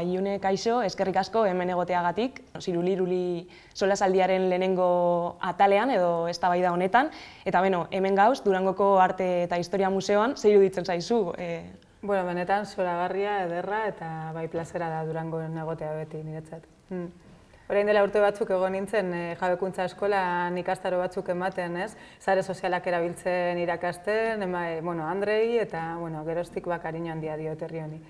Iune, kaixo, eskerrik asko hemen egoteagatik, Ziruliruli solasaldiaren lehenengo atalean edo eztabaida honetan, eta hemen gauz, Durangoko Arte eta Historia Museoan, zer iruditzen zaizu? Bueno, benetan zoragarria, ederra eta bai plazera da Durangon egotea beti niretzat. Orain dela urte batzuk egon nintzen jabekuntza eskolan ikastaro batzuk ematen, ez? Sare sozialak erabiltzen irakasten, Andrei eta geroztik kariño handia diot herri honi.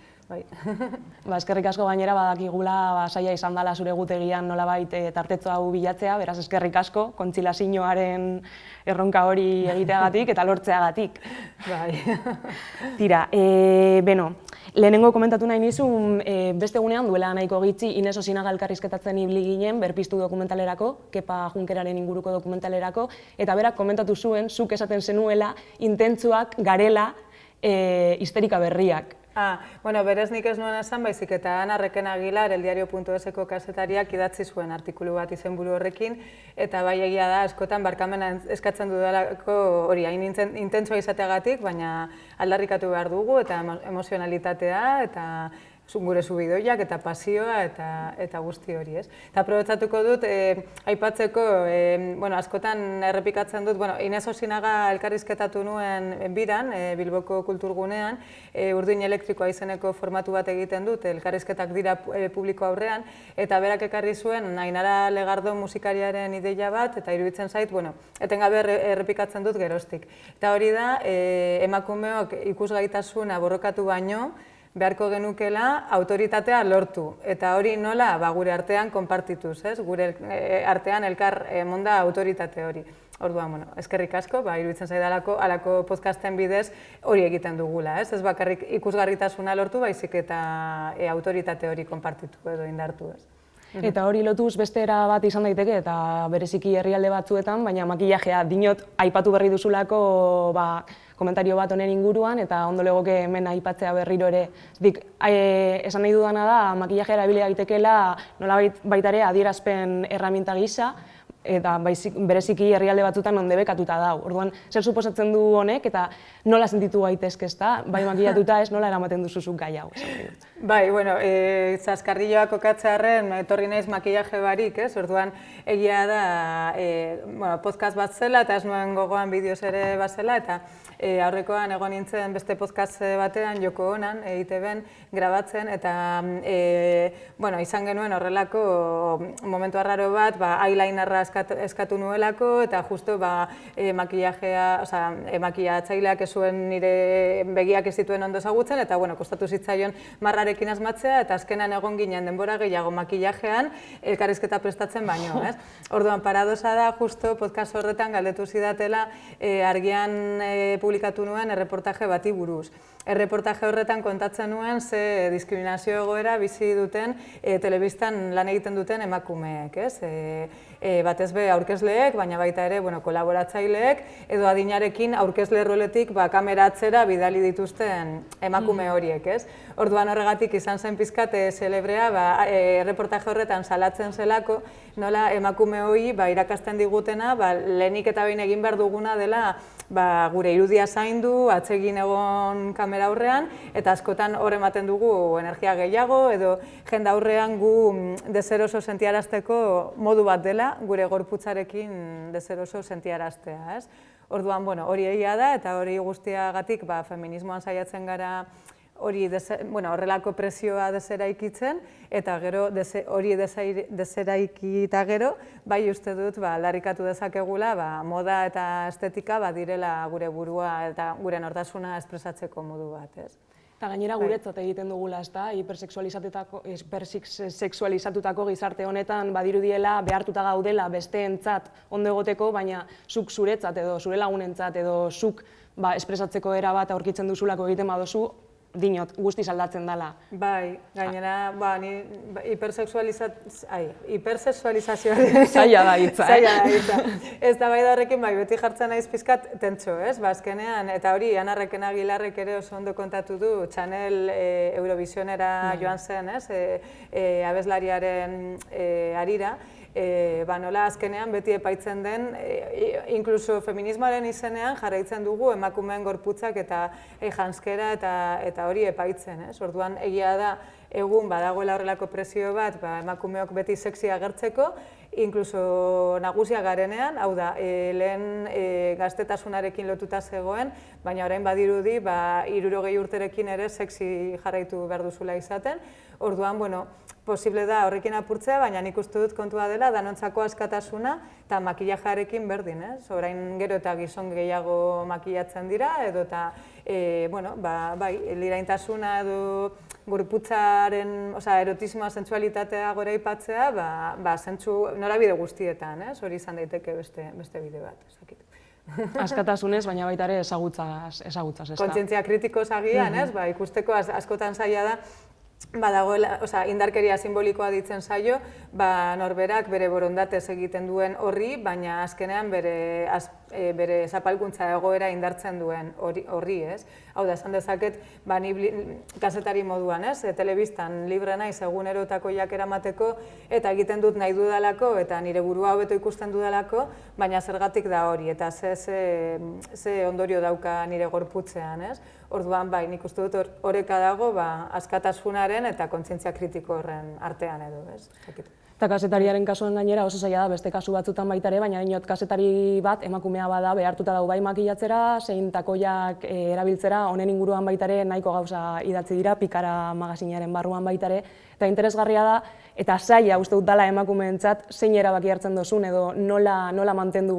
Eskerrik asko gainera badakigula saia izan dela zure egutegian nolabait tartetxo hau bilatzea, beraz eskerrik asko kontzilazioaren erronka hori egiteagatik eta lortzeagatik. Tira, lehenengo komentatu nahi nizun, beste egunean duela nahiko gitxi Ines Osinaga elkarrizketatzen ibili ginen berpiztu dokumentalerako, Kepa Junkeraren inguruko dokumentalerako, eta berak komentatu zuen, zuk esaten zenuela, intentsuak garela histerika berriak. Berez nik ez nuen esan, baizik eta Ana Requena Aguilar, eldiario.eseko kazetariak idatzi zuen artikulu bat izenburu horrekin, eta bai egia da, askotan barkamena eskatzen dudalako hori, hain intentsua izateagatik, baina aldarrikatu behar dugu, eta emozionalitatea, eta gure subidoiak eta pasioa eta guzti hori, ez? Eta aprobetxatuko dut, aipatzeko, askotan errepikatzen dut, Ines Osinaga elkarrizketatu nuen biran, Bilboko Kulturgunean, urdin elektrikoa izeneko formatu bat egiten dut, elkarrizketak dira publiko aurrean, eta berak ekarri zuen Ainara Legardo musikariaren ideia bat, eta iruditzen zait, etengabe errepikatzen dut geroztik. Eta hori da, emakumeok ikusgaitasuna borrokatu baino, beharko genukela autoritatea lortu, eta hori nola gure artean konpartituz, gure artean elkar emonda autoritate hori. Orduan, eskerrik asko, iruditzen zaidalako halako podcasten bidez hori egiten dugula, ez bakarrik ikusgarritasuna lortu, baizik eta autoritate hori konpartitu edo indartu, ez. Eta hori lotuz beste era bat izan daiteke, eta bereziki herrialde batzuetan, baina makillajea dinot aipatu berri duzulako komentario bat honen inguruan, eta ondo legoke hemen aipatzea berriro ere. Esan nahi dudana da, makillajea erabili daitekeela nolabait baita ere adierazpen erraminta gisa, eta bereziki herrialde batzutan onde bekatuta dau. Orduan, zer suposatzen du honek, eta nola sentitu gaitezke ezta, bai makillatuta ez, nola eramaten duzuzuk gai hau. Zaskarrilloak kokatzearren etorri naiz makillaje barik, ez? Orduan, egia da, podcast bat zela, eta ez nuen gogoan bideoz ere bat zela, eta aurrekoan egon nintzen beste podcast batean, Joko Onan, EITB-en, grabatzen, eta izan genuen horrelako momentu arraro bat, eyelinerra eskatu nuelako, eta justu makillatzaileak ez zuen nire begiak ez dituen ondo ezagutzen, eta kostatu zitzaion marrarekin asmatzea, eta azkenan egon ginen denbora gehiago makillajean elkarrizketa prestatzen baino, ez? Orduan, paradosa da, justu podcast horretan galdetu zidatela Argian publikatu nuen erreportaje bati buruz. Erreportaje horretan kontatzen nuen ze diskriminazio egoera bizi duten telebistan lan egiten duten emakumeek, ez? Batez be aurkezleek, baina baita ere kolaboratzaileek, edo adinarekin aurkezle roletik kamera atzera bidali dituzten emakume horiek, ez? Orduan horregatik izan zen pizkat zelebrea erreportaje horretan salatzen zelako, nola emakume hori irakasten digutena lehenik eta behin egin behar duguna dela gure irudia zaindu, atsegin egon kamera aurrean, eta askotan hor ematen dugu energia gehiago, edo jende aurrean gu deseroso sentiarazteko modu bat dela, gure gorputzarekin deseroso sentiaraztea, ez? Orduan, hori egia da, eta hori guztiagatik feminismoan saiatzen gara horrelako presioa deseraikitzen, eta gero hori deseraikita gero, bai uste dut aldarrikatu dezakegula moda eta estetika direla gure burua eta gure nortasuna espresatzeko modu bat, ez? Eta gainera guretzat egiten dugula, ezta, hipersexualizatutako gizarte honetan badirudiela behartuta gaudela besteentzat ondo egoteko, baina zuk zuretzat edo zure lagunentzat edo zuk espresatzeko era bat aurkitzen duzulako egiten baduzu, dinot, guztiz aldatzen dela. Bai, gainera, ni hipersexualizazioa... Zaila da hitza, Ez da bai da horrekin, beti jartzen naiz pizkat tentso, ez? Azkenean, eta hori, Ana Requena Aguilarrek ere oso ondo kontatu du, Chanel Eurovisionera joan zen, ez? Abeslariaren harira, nola azkenean beti epaitzen den, inkluso feminismoaren izenean jarraitzen dugu emakumeen gorputzak eta janzkera eta hori epaitzen. Orduan egia da, egun badagoela horrelako presio bat emakumeok beti sexy agertzeko, inkluso nagusia garenean, hau da, lehen gaztetasunarekin lotuta zegoen, baina orain badirudi 60 urterekin ere sexy jarraitu behar duzula izaten. Orduan, posible da horrekin apurtzea, baina nik uste dut kontua dela danontzako askatasuna eta makillajearekin berdin, orain gero eta gizon gehiago makillatzen dira, edo eta, liraintasuna edo gorputzaren, erotismoa, sentsualitatea gora aipatzea, zentsu norabide guztietan, hori izan daiteke beste bide bat. Askatasunez, baina baita ere ezagutzaz, ezta? Kontzientzia kritikoz agian, ikusteko askotan zaila da, badagoela, indarkeria simbolikoa ditzen zaio, norberak bere borondatez egiten duen horri, baina azkenean bere zapalkuntza egoera indartzen duen horri, ez? Hau da, esan dezaket, ni kazetari moduan, telebistan libre naiz egunerotako eramateko, eta egiten dut nahi dudalako, eta nire burua hobeto ikusten dudalako, baina zergatik da hori, eta ze ondorio dauka nire gorputzean, ez? Orduan, nik uste dut horreka dago askatasunaren eta kontzientzia kritiko horren artean edo, ez? Eta kazetariaren kasuan gainera oso zaila da beste kasu batzutan baita ere, baina inot kazetari bat emakumea bada behartuta dago bai makillatzera, zein takoiak erabiltzera, honen inguruan baita ere nahiko gauza idatzi dira, Pikara magazinaren barruan baita ere, eta interesgarria da, eta zaila uste dut dela emakumeentzat zein erabaki hartzen dozun edo nola mantendu,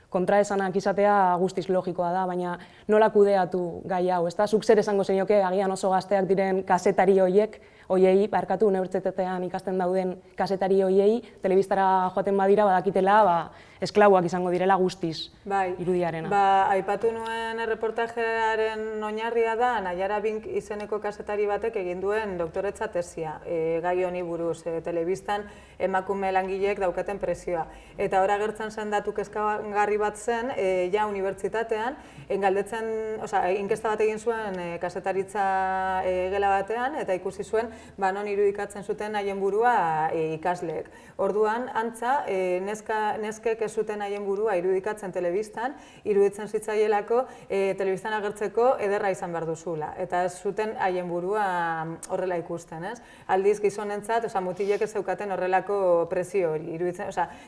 kontraesanak izatea guztiz logikoa da, baina nola kudeatu gai hau, ezta? Zuk zer esango zenioke agian oso gazteak diren kazetari hoiei, unibertsitatean ikasten dauden kazetari hoiei, telebistara joaten badira badakitela, esklabuak izango direla guztiz irudiarena. Aipatu nuen erreportajearen oinarria da, Naiara Bink izeneko kazetari batek egin duen doktoretza tesia, gai honi buruz, telebistan emakume langileek daukaten presioa. Eta hor agertzen zen datu kezkagarri bat zen, ja unibertsitatean, inkesta bat egin zuen kazetaritza gela batean, eta ikusi zuen, non irudikatzen zuten haien burua ikasleek. Orduan, antza, neskek ez zuten haien burua irudikatzen telebistan, iruditzen zitzaielako telebistan agertzeko ederra izan behar duzula. Eta ez zuten haien burua horrela ikusten, ez? Aldiz gizonentzat, mutilek ez zeukaten horrelako presio hori.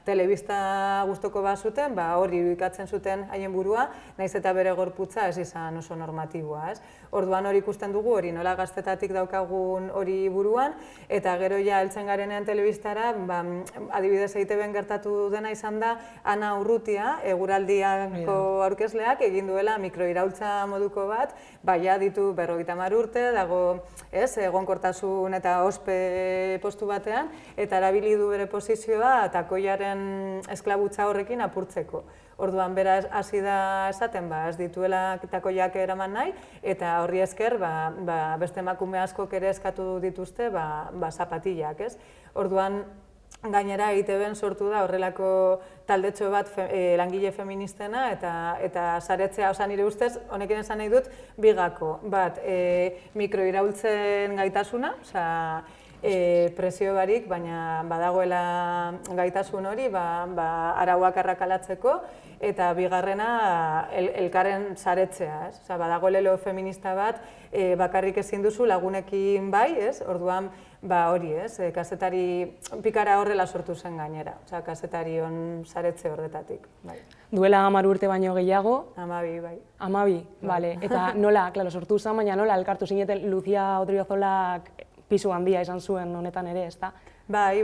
Telebista gustoko bat zuten, hori irudikatzen zuten haien burua, nahiz eta bere gorputza ez izan oso normatiboa, ez? Orduan hori ikusten dugu, hori nola gaztetatik daukagun hori buruan, eta gero ja heltzen garenean telebistara, adibidez EITB-en gertatu dena izan da, Ana Urrutia, eguraldiako aurkezleak, egin duela mikroiraultza moduko bat, ja ditu 50 urte, dago egonkortasun eta ospe postu batean, eta erabili du bere posizioa takoiaren esklabutza horrekin apurtzeko. Orduan, beraz, hasi da esaten, ez dituela takoiak eraman nahi, eta horri esker, beste emakume askok ere eskatu dituzte, zapatillak, ez? Orduan, gainera, EITB-en sortu da horrelako taldetxo bat langile feministena, eta saretzea, nire ustez, honekin esan nahi dut, bigako, bat, mikroiraultzen gaitasuna, presio barik, baina badagoela gaitasun hori, arauak arrakalatzeko, eta bigarrena elkarren saretzea, ez? Badago lelo feminista bat, bakarrik ezin duzu lagunekin bai, ez? Orduan, hori, ez? Kazetari Pikara horrela sortu zen gainera, kazetari on saretze horretatik, bai. Duela 10 urte baino gehiago? 12, bai. 12, bale. Eta nola, sortu zen, baina nola elkartu zineten Lucia Odriozolak pisu handia izan zuen honetan ere, ezta? Bai,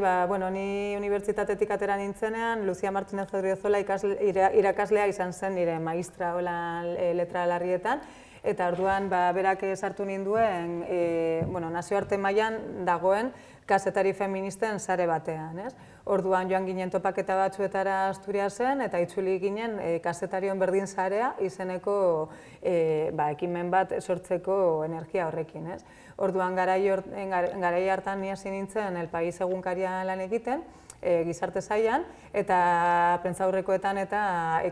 ni unibertsitatetik atera nintzenean, Lucia Martínez Odriozola irakaslea izan zen nire maistra letra larrietan, eta orduan berak sartu ninduen nazioarte mailan dagoen kazetari feministen sare batean. Orduan joan ginen topaketa batzuetara Asturiasen eta itzuli ginen kazetarion berdin sarea izeneko ekimen bat sortzeko energia horrekin. Orduan garai hartan ni hasi nintzen El País egunkarian lan egiten, gizarte sailan, eta prentsaurrekoetan eta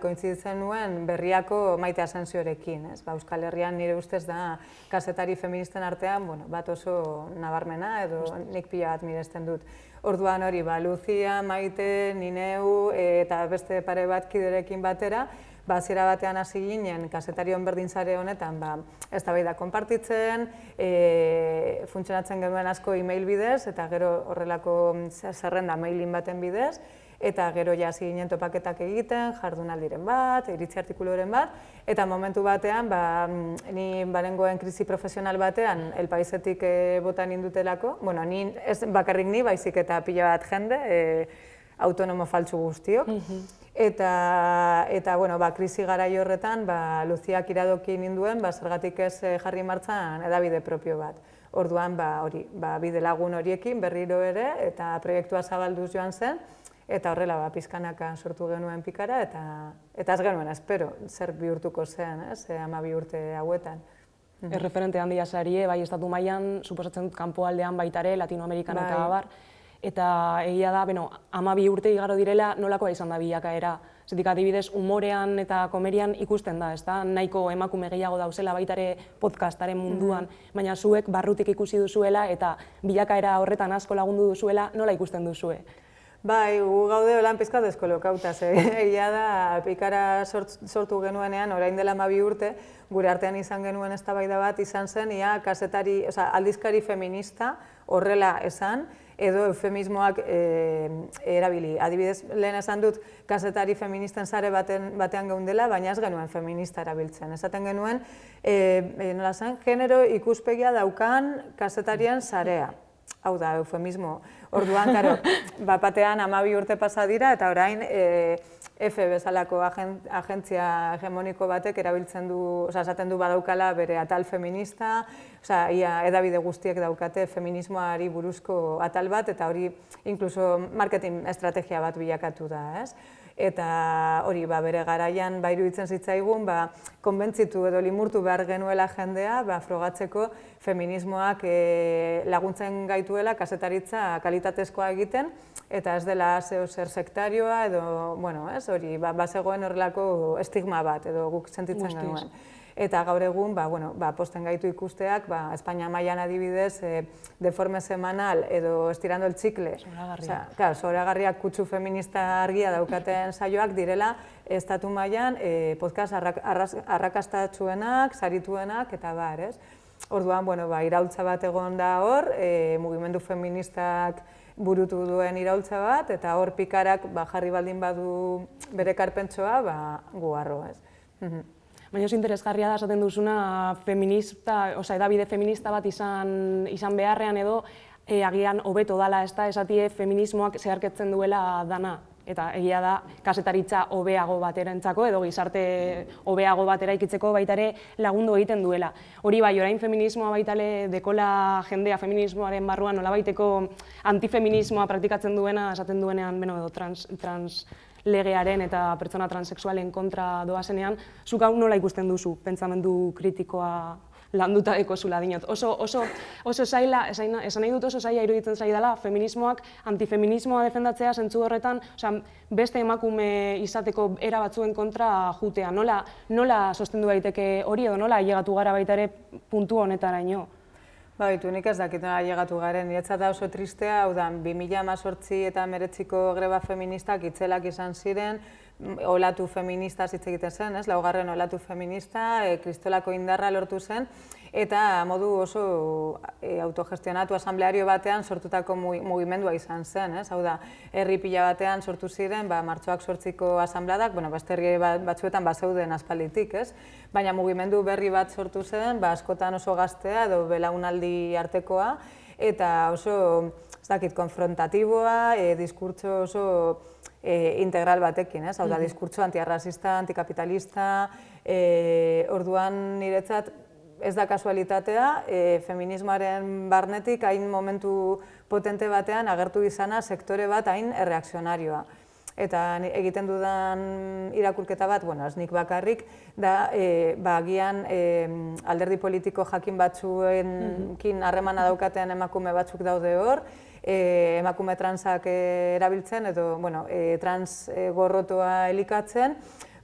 kointziditzen nuen Berriako Maite Asensiorekin. Euskal Herrian nire ustez da kazetari feministen artean bat oso nabarmena edo nik pila bat miresten dut. Orduan hori, Lucia, Maite, Nineu eta beste pare bat kiderekin batera, hasiera batean hasi ginen, kazetarion berdin sare honetan, eztabaida konpartitzen, funtzionatzen genuen asko e-mail bidez, eta gero horrelako zerrenda mailin baten bidez, eta gero ja hasi ginen topaketak egiten, jardunaldiren bat, iritzi artikuluren bat, eta momentu batean, ni barengoen krisi profesional batean, El Paisetik bota nindutelako, bueno, ni ez bakarrik ni, baizik eta pila bat jende, autonomo faltsu guztiok. Eta bueno, krisi garai horretan, Luziak iradoki ninduen, zergatik ez jarri martxan hedabide propio bat. Orduan, hori, bide lagun horiekin berriro ere, eta proiektua zabalduz joan zen, eta horrela, pizkanaka sortu genuen Pikara, eta ez genuen, espero, zer bihurtuko zen, 12 urte hauetan. Erreferente handia zarie, bai estatu mailan, suposatzen dut kanpoaldean baitare, Latinoamerikan eta abar, eta egia da, 12 urte igaro direla, nolakoa izan da bilakaera. Zetik adibidez, umorean eta komerian ikusten da, ezta? Nahiko emakume gehiago dauzela baitare podcastaren munduan, baina zuek barrutik ikusi duzuela eta bilakaera horretan asko lagundu duzuela, nola ikusten duzue? Bai, gu gaude holan pizkat deskolokauta, egia da Pikara sortu genuenean, orain dela 12 urte, gure artean izan genuen eztabaida bat izan zen, ia kazetari, aldizkari feminista horrela esan, edo eufemismoak erabili. Adibidez, lehen esan dut, kazetari feministen sare batean geundela, baina ez genuen feminista erabiltzen. Esaten genuen, nola zen, genero ikuspegia daukan kazetarien sarea. Hau da, eufemismo. Orduan, karo, batean 12 urte pasa dira, eta orain EFE bezalako agentzia hegemoniko batek erabiltzen du, esaten du badaukala bere atal feminista, ia hedabide guztiek daukate feminismoari buruzko atal bat, eta hori inkluso marketing estrategia bat bilakatu da, ez? Eta hori, bere garaian iruditzen zitzaigun, konbentzitu edo limurtu behar genuela jendea, frogatzeko feminismoak laguntzen gaituela kazetaritza kalitatezkoa egiten, eta ez dela zer sektarioa edo, bueno, ez, hori, bazegoen horrelako estigma bat edo guk sentitzen genuen. Eta gaur egun, posten gaitu ikusteak, Espainia mailan adibidez, deforme semanal edo estirando el txikle, zoragarriak kutsu feminista argia daukaten saioak direla, estatu mailan podcast arrakastatsuenak, sarituenak, eta bar, ez? Orduan, iraultza bat egon da hor, mugimendu feministak burutu duen iraultza bat, eta hor Pikarak jarri baldin badu bere karpentsoa, gu harro, ez? Baina oso interesgarria da esaten duzuna hedabide feminista bat izan beharrean edo agian hobeto dala, esatie feminismoak zeharkatzen duela dana. Eta egia da, kazetaritza hobeago baterentzako edo gizarte hobeago bat eraikitzeko baitare lagundu egiten duela. Hori bai, orain feminismoa baitale dekola jendea feminismoaren barruan nolabaiteko antifeminismoa praktikatzen duena, esaten duenean, edo translegearen eta pertsona transexualen kontra doazenean, zuk hau nola ikusten duzu, pentsamendu kritikoa landuta dekozula dinot. Oso zaila, esan nahi dut oso zaila iruditzen zaidala, feminismoak, antifeminismoa defendatzea zentzu horretan, beste emakume izateko era batzuen kontra jutea. Nola sostendu daiteke hori edo nola ailegatu gara baita ere puntu honetaraino? Baitu, nik ez dakit nola ailegatu garen. Niretzat da oso tristea, hau da, 2018 eta 2019ko greba feministak itzelak izan ziren, olatu feminista hitz egiten zen, laugarren olatu feminista, kristolako indarra lortu zen, eta modu oso autogestionatu asambleario batean sortutako mugimendua izan zen. Hau da, herri pila batean sortu ziren, martxoak 8ko asambleadak, beste herri batzuetan bazeuden aspalditik, baina mugimendu berri bat sortu zen, askotan oso gaztea edo belaunaldi artekoa, eta oso, ez dakit, konfrontatiboa, diskurtso oso integral batekin, hau da, diskurtso antiarrazista, antikapitalista, orduan niretzat ez da kasualitatea, feminismoaren barnetik hain momentu potente batean agertu izana sektore bat hain erreakzionarioa. Eta egiten dudan irakurketa bat, ez nik bakarrik, da agian alderdi politiko jakin batzuekin harremana daukaten emakume batzuk daude hor, emakume transak erabiltzen edo trans gorrotoa elikatzen,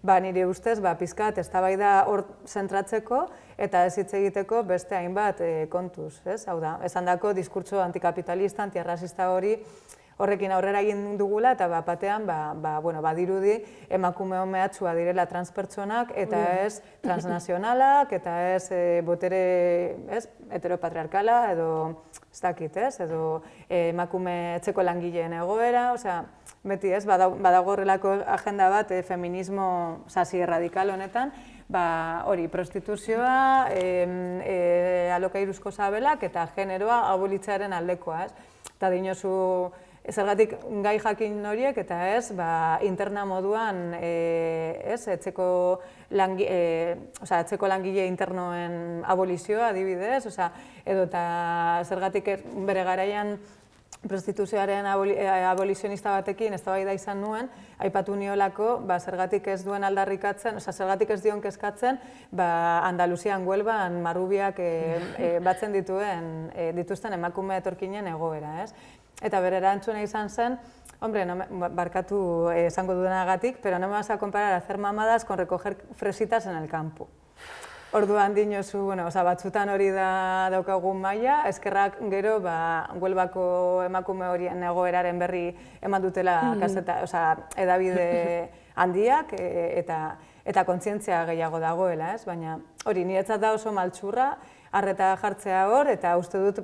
nire ustez pizkat eztabaida hor zentratzeko eta ez hitz egiteko beste hainbat kontuz. Hau da, esandako diskurtso antikapitalista, antiarrazista hori horrekin aurrera egin dugula, eta batean, badirudi emakume mehatxua direla transpertsonak, eta ez transnazionalak, eta ez botere heteropatriarkala, edo ez dakit, edo emakume etxeko langileen egoera, beti ez, badago horrelako agenda bat feminismo sasi radikal honetan, hori prostituzioa, alokairuzko sabelak eta generoa abolitzearen aldekoa, eta dinozu zergatik gai jakin horiek eta ez, interna moduan etxeko langile internoen abolizioa adibidez, edo eta zergatik bere garaian prostituzioaren abolizionista batekin eztabaida izan nuen, aipatu niolako zergatik ez duen aldarrikatzen, zergatik ez dion kezkatzen Andaluzian, Huelban, Marrubiak batzen dituzten emakume etorkinen egoera. Eta bere erantzuna izan zen, hombre, barkatu esango dudanagatik, pero no me vas a comparar hacer mamadas con recoger fresitas en el campo. Orduan dinozu, batzutan hori daukagun maila, eskerrak gero Huelbako emakume horien egoeraren berri eman dutela edabide handiak eta kontzientzia gehiago dagoela, baina hori niretzat da oso maltsurra, arreta jartzea hor, eta uste dut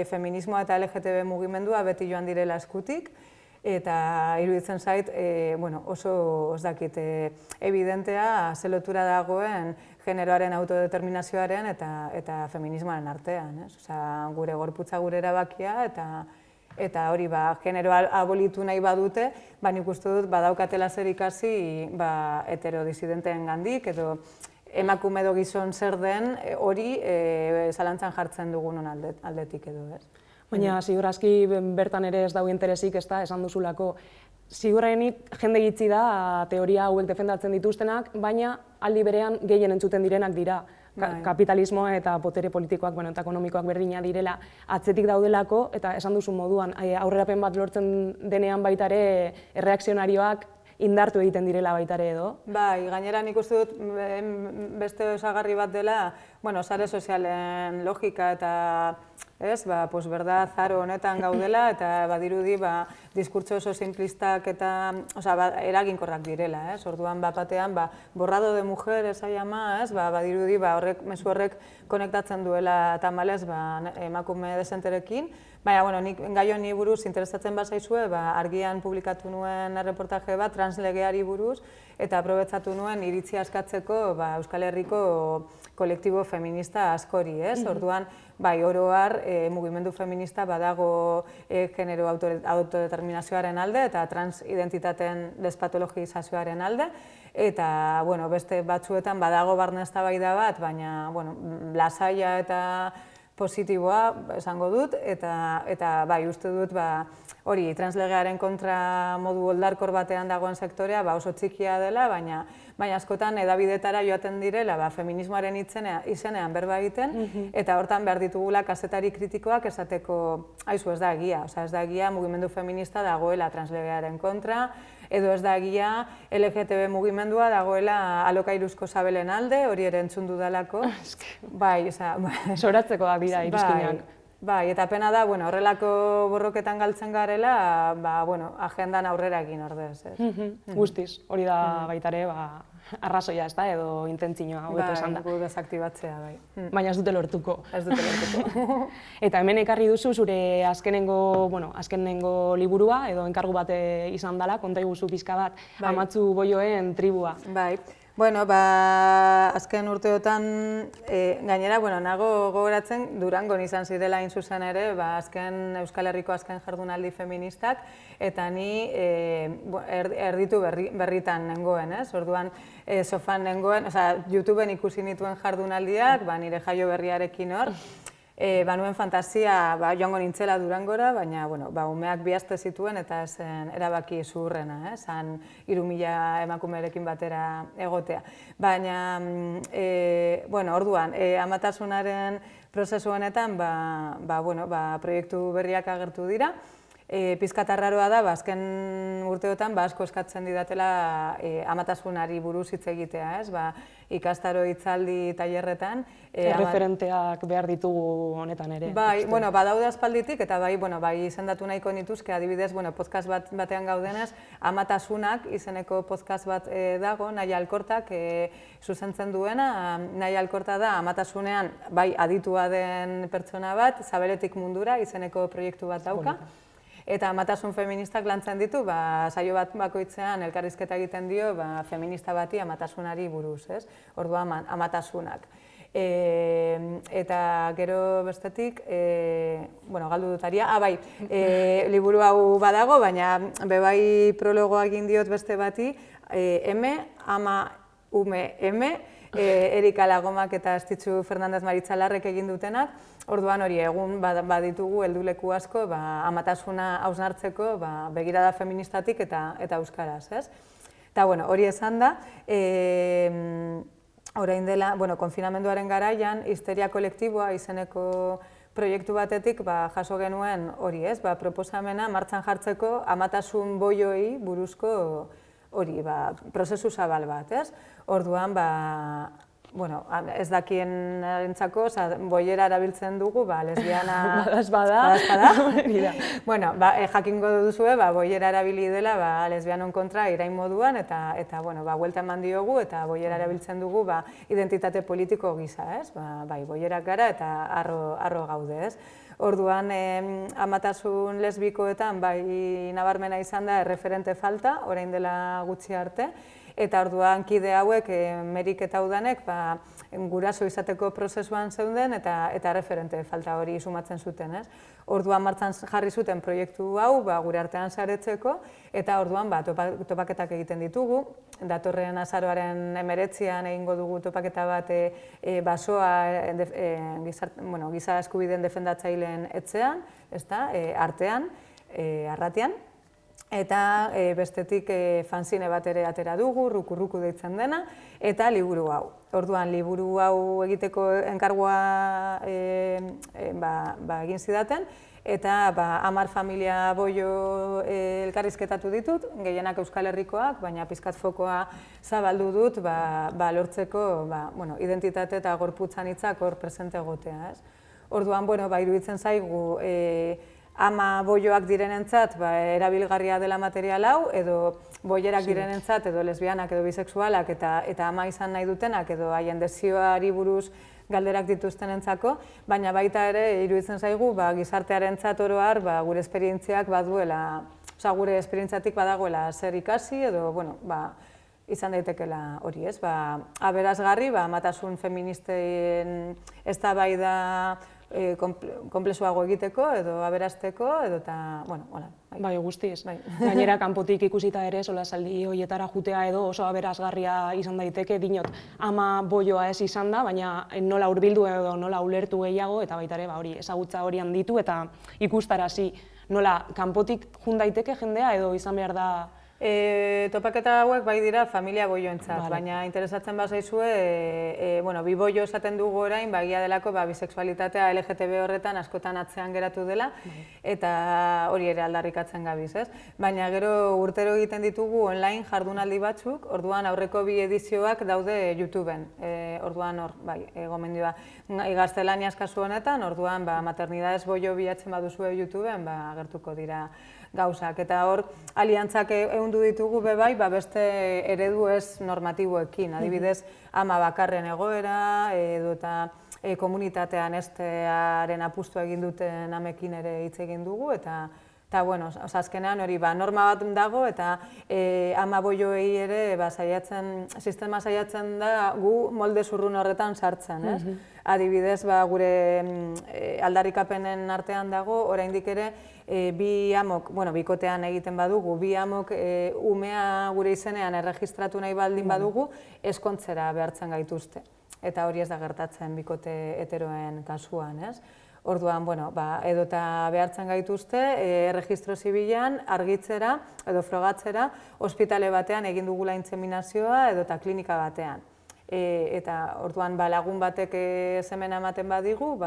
feminismoa eta LGTB mugimendua beti joan direla eskutik, eta iruditzen zait oso ez dakit evidentea zelotura dagoen generoaren autodeterminazioaren eta feminismoaren artean. Gure gorputza gure erabakia eta hori generoa abolitu nahi badute, nik uste dut badaukatela zer ikasi heterodisidenteen gandik edo emakume edo gizon zer den hori zalantzan jartzen dugunon aldetik edo. Baina, ziurazki bertan ere ez dago interesik, esan duzulako. Ziurrenik jende gitzi da teoria hauek defendatzen dituztenak, baina aldi berean gehien entzuten direnak dira. Kapitalismoa eta botere politikoak eta ekonomikoak berdina direla atzetik daudelako, eta esan duzu moduan aurrerapen bat lortzen denean baita ere erreakzionarioak indartu egiten direla baita ere edo. Bai, gainera nik uste dut beste osagarri bat dela, sare sozialen logika eta verdad zaro honetan gaudela eta badirudi diskurtso oso simplistak eta eraginkorrak direla. Orduan batean borrado de mujer esaia ama, badirudi mezu horrek konektatzen duela tamalez emakume desenterekin. Baina, gai honi buruz interesatzen bazaizue, argian publikatu nuen erreportaje bat translegeari buruz eta aprobetzatu nuen iritzia askatzeko Euskal Herriko kolektibo feminista askori. Orduan, oro har, mugimendu feminista badago genero autodeterminazioaren alde eta transidentitateen despatologizazioaren alde. Eta, beste batzuetan badago barne eztabaida bat, baina, lasaia eta positiboa esango dut, eta uste dut hori translegearen kontra modu oldarkor batean dagoen sektorea oso txikia dela, baina askotan edabidetara joaten direla feminismoaren izenean berba egiten, eta hortan behar ditugula kazetari kritikoak esateko, aizu ez da egia, ez da egia mugimendu feminista dagoela translegearen kontra, edo ez da egia LGTB mugimendua dagoela alokairuzko sabelen alde, hori ere entzun dudalako. Bai, soratzeko da dira iruzkinak. Bai, eta pena da, horrelako borroketan galtzen garela, agendan aurrera egin ordez. Guztiz, hori da baita ere, arrazoia ez da, edo intentzinoa, hobeto esan da. Bai, gu desaktibatzea, bai. Baina ez dute lortuko. Ez dute lortuko. Eta hemen ekarri duzu zure azkenengo liburua, edo enkargu bat izan dela, konta iguzu pixka bat, Amatzu Boioen tribua. Bai. Azken urteotan, gainera, nago gogoratzen, Durangon izan zirela hain zuzen ere, Euskal Herriko azken jardunaldi feministak, eta ni erditu berritan nengoen, orduan sofan nengoen, YouTubeen ikusi nituen jardunaldiak, nire jaio berriarekin hor, nuen fantasia joango nintzela Durangora, baina umeak bihazte zituen eta zen erabaki zuhurrena, zan 3.000 emakumerekin batera egotea. Baina, orduan, amatasunaren prozesu honetan proiektu berriak agertu dira, Pizkat arraroa da, azken urteotan asko eskatzen didatela amatasunari buruz hitz egitea, ez? Ikastaro hitzaldi tailerretan. Referenteak behar ditugu honetan ere. Bai, badaude aspalditik eta bai izendatu nahiko nituzke, adibidez, podcast batean gaudenez, Amatasunak izeneko podcast bat dago, Naia Alkortak zuzentzen duena. Naia Alkorta da amatasunean bai aditua den pertsona bat, Zabeletik mundura izeneko proiektu bat dauka. Eta amatasun feministak lantzen ditu, saio bat bakoitzean elkarrizketa egiten dio feminista bati amatasunari buruz, ez? Orduan amatasunak. Eta gero bestetik, galdu dutaria, liburu hau badago, baina bebai prologoa egin diot beste bati, ama ume M, Erika Lagomak eta Estitzu Fernandez Maritzalarrek egin dutenak. Orduan hori egun baditugu helduleku asko amatasuna hausnartzeko begirada feministatik eta euskaraz, ez? Eta hori esan da, orain dela, konfinamenduaren garaian, Histeria kolektiboa izeneko proiektu batetik jaso genuen hori, ez? Proposamena martxan jartzeko amatasun boioi buruzko hori, prozesu zabal bat, ez? Orduan, ez dakien entzako, boiera erabiltzen dugu, lesbiana... Badaz bada. Jakingo duzue, boiera erabili dela lesbianon kontra irain moduan, eta buelta eman diogu, eta boiera erabiltzen dugu identitate politiko gisa, ez? Boierak gara eta arro gaude, ez? Orduan, amatasun lesbikoetan nabarmena izan da erreferente falta, orain dela gutxi arte, eta orduan kide hauek, Merik eta Udanek, guraso izateko prozesuan zeuden eta referente falta hori sumatzen zuten, ez? Orduan martxan jarri zuten proiektu hau gure artean saretzeko, eta orduan topaketak egiten ditugu. Datorren azaroaren 19an egingo dugu topaketa bat basoa giza eskubideen defendatzaileen etxean, artean, arratian. Eta bestetik fanzine bat ere atera dugu, ruku deitzen dena, eta liburu hau. Orduan, liburu hau egiteko enkargua egin zidaten, eta 10 familia boio elkarrizketatu ditut, gehienak Euskal Herrikoak, baina pizkat fokoa zabaldu dut lortzeko identitate eta gorputzan hitzak hor presente egotea. Orduan, iruditzen zaigu, ama boioak direnentzat erabilgarria dela material hau, edo boierak direnentzat, edo lesbianak, edo bisexualak, eta ama izan nahi dutenak, edo haien desioari buruz galderak dituztenentzako, baina baita ere iruditzen zaigu gizartearentzat oro har gure esperientziak baduela, gure esperientziatik badagoela zer ikasi, edo izan daitekela hori, ez? Aberazgarri, amatasun feministen eztabaida konplexuago egiteko, edo aberasteko, edo eta, hola. Bai, guztiz. Gainera, kanpotik ikusita ere, solasaldi horietara jutea edo oso aberazgarria izan daiteke, dinot, ama boioa ez izan da, baina nola hurbildu edo nola ulertu gehiago, eta baita ere, ezagutza hori handitu, eta ikustarazi nola kanpotik jun daiteke jendea edo izan behar da... Topaketa hauek bai dira familia boioentzat, baina interesatzen bazaizue, bi boio esaten dugu orain, egia delako bisexualitatea LGTB horretan askotan atzean geratu dela, eta hori ere aldarrikatzen gabiz, ez? Baina gero urtero egiten ditugu online jardunaldi batzuk, orduan aurreko 2 edizioak daude YouTubeen, orduan hor, gomendioa, gaztelaniaz kasu honetan, orduan maternidades boio bilatzen baduzue YouTubeen, agertuko dira gauzak, eta hor aliantzak ehundu ditugu bebai, beste eredu ez normatiboekin, adibidez ama bakarren egoera, edo eta komunitatean estearen apustua egin duten amekin ere hitz egin dugu, eta azkenean hori norma bat dago, eta ama boioei ere sistema saiatzen da gu molde zurrun horretan sartzen, ez? Adibidez, gure aldarrikapenen artean dago, oraindik ere, bi amok, bikotean egiten badugu, bi amok umea gure izenean erregistratu nahi baldin badugu, ezkontzera behartzen gaituzte. Eta hori ez da gertatzen bikote heteroen kasuan, ez? Orduan, edota behartzen gaituzte, erregistro zibilan argitzera edo frogatzera, ospitale batean egin dugula intseminazioa edota klinika batean. Eta orduan lagun batek semena ematen badigu,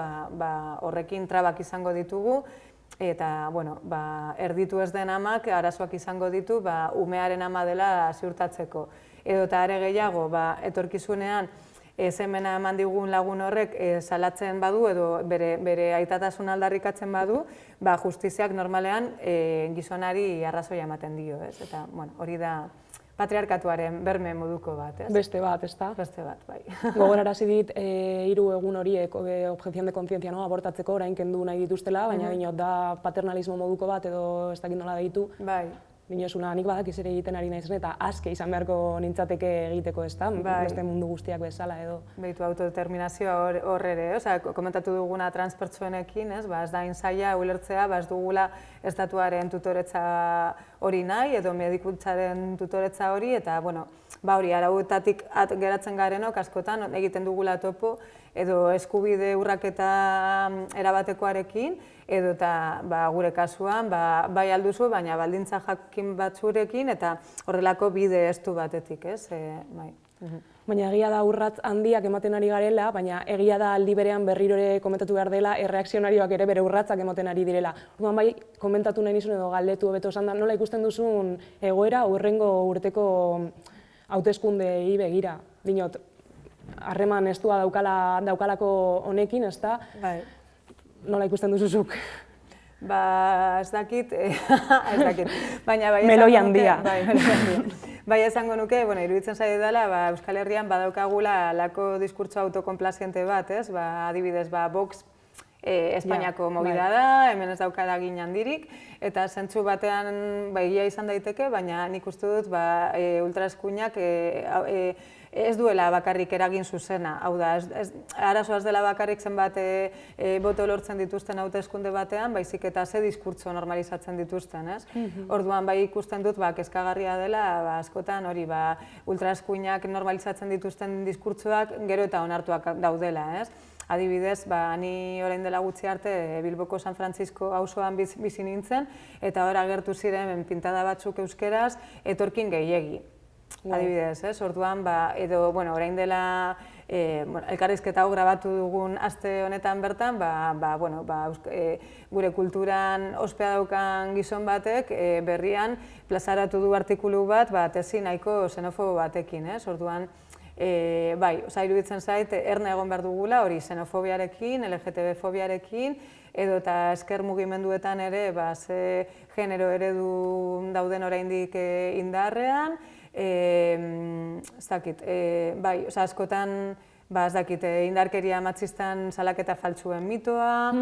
horrekin trabak izango ditugu, eta, bueno, erditu ez den amak arazoak izango ditu umearen ama dela ziurtatzeko. Edo eta are gehiago, etorkizunean semena eman digun lagun horrek salatzen badu edo bere aitatasun aldarrikatzen badu, justiziak normalean gizonari arrazoia ematen dio, ez? Eta, bueno, hori da patriarkatuaren berme moduko bat, ez? Beste bat, ez da? Beste bat, bai. Gogorarazi dit, 3 egun horiek objezion de konzientzia abortatzeko orain kendu nahi dituztela, baina dinot da paternalismo moduko bat edo ez dakit nola deitu. Bai. Dinosuna, nik badakiz ere egiten ari naizen eta aske izan beharko nintzateke egiteko, ez da? Beste mundu guztiak bezala edo. Behitu autodeterminazioa hor ere, komentatu duguna transpertsuenekin, ez da zaila ulertzea, ez dugula estatuaren tutoretza hori nahi edo medikuntzaren tutoretza hori, eta, bueno, hori arauetatik geratzen garenok askotan egiten dugula topo edo eskubide urraketa erabatekoarekin, edo eta gure kasuan bai alduzu, baina baldintza jakin batzurekin eta horrelako bide estu batetik, ez? Baina egia da urratz handiak ematen ari garela, baina egia da aldi berean berriro ere komentatu behar dela, erreakzionarioak ere bere urratzak ematen ari direla. Orduan bai, komentatu nahi nizun edo galdetu hobeto esan da, nola ikusten duzun egoera hurrengo urteko hauteskundei begira. Dinot, harreman estua daukalako honekin, ez da? Bai. Nola ikusten duzuzuk? Ez dakit, baina bai meloi handia. Bai esango nuke, iruditzen zaitu dela, Euskal Herrian badaukagula lako diskurtso autokonplaziente bat, ez? Adibidez, Vox Espainiako movida da, hemen ez dauka eragin handirik, eta zentzu batean egia izan daiteke, baina nik uste dut ultraeskuinak ez duela bakarrik eragin zuzena. Hau da, arazoa ez dela bakarrik zenbat boto lortzen dituzten hauteskunde batean, baizik eta ze diskurtso normalizatzen dituzten, ez? Orduan bai ikusten dut kezkagarria dela, askotan hori ultraeskuinak normalizatzen dituzten diskurtsoak gero eta onartuak daudela, ez? Adibidez, ni orain dela gutxi arte Bilboko San Francisco auzoan bizi nintzen, eta hor agertu ziren pintada batzuk euskeraz etorkin gehiegi. Adibidez, ez? Orduan, edo, orain dela elkarrizketa hau grabatu dugun aste honetan bertan, gure kulturan ospea daukan gizon batek berrian plazaratu du artikulu bat tesi nahiko xenofobo batekin, ez? Orduan, iruditzen zait, erne egon behar dugula, hori xenofobiarekin, LGTB-fobiarekin, edo eta esker mugimenduetan ere, ze genero eredu dauden oraindik indarrean, ez dakit, askotan, ez dakit, indarkeria matxistan salaketa faltsuen mitoa,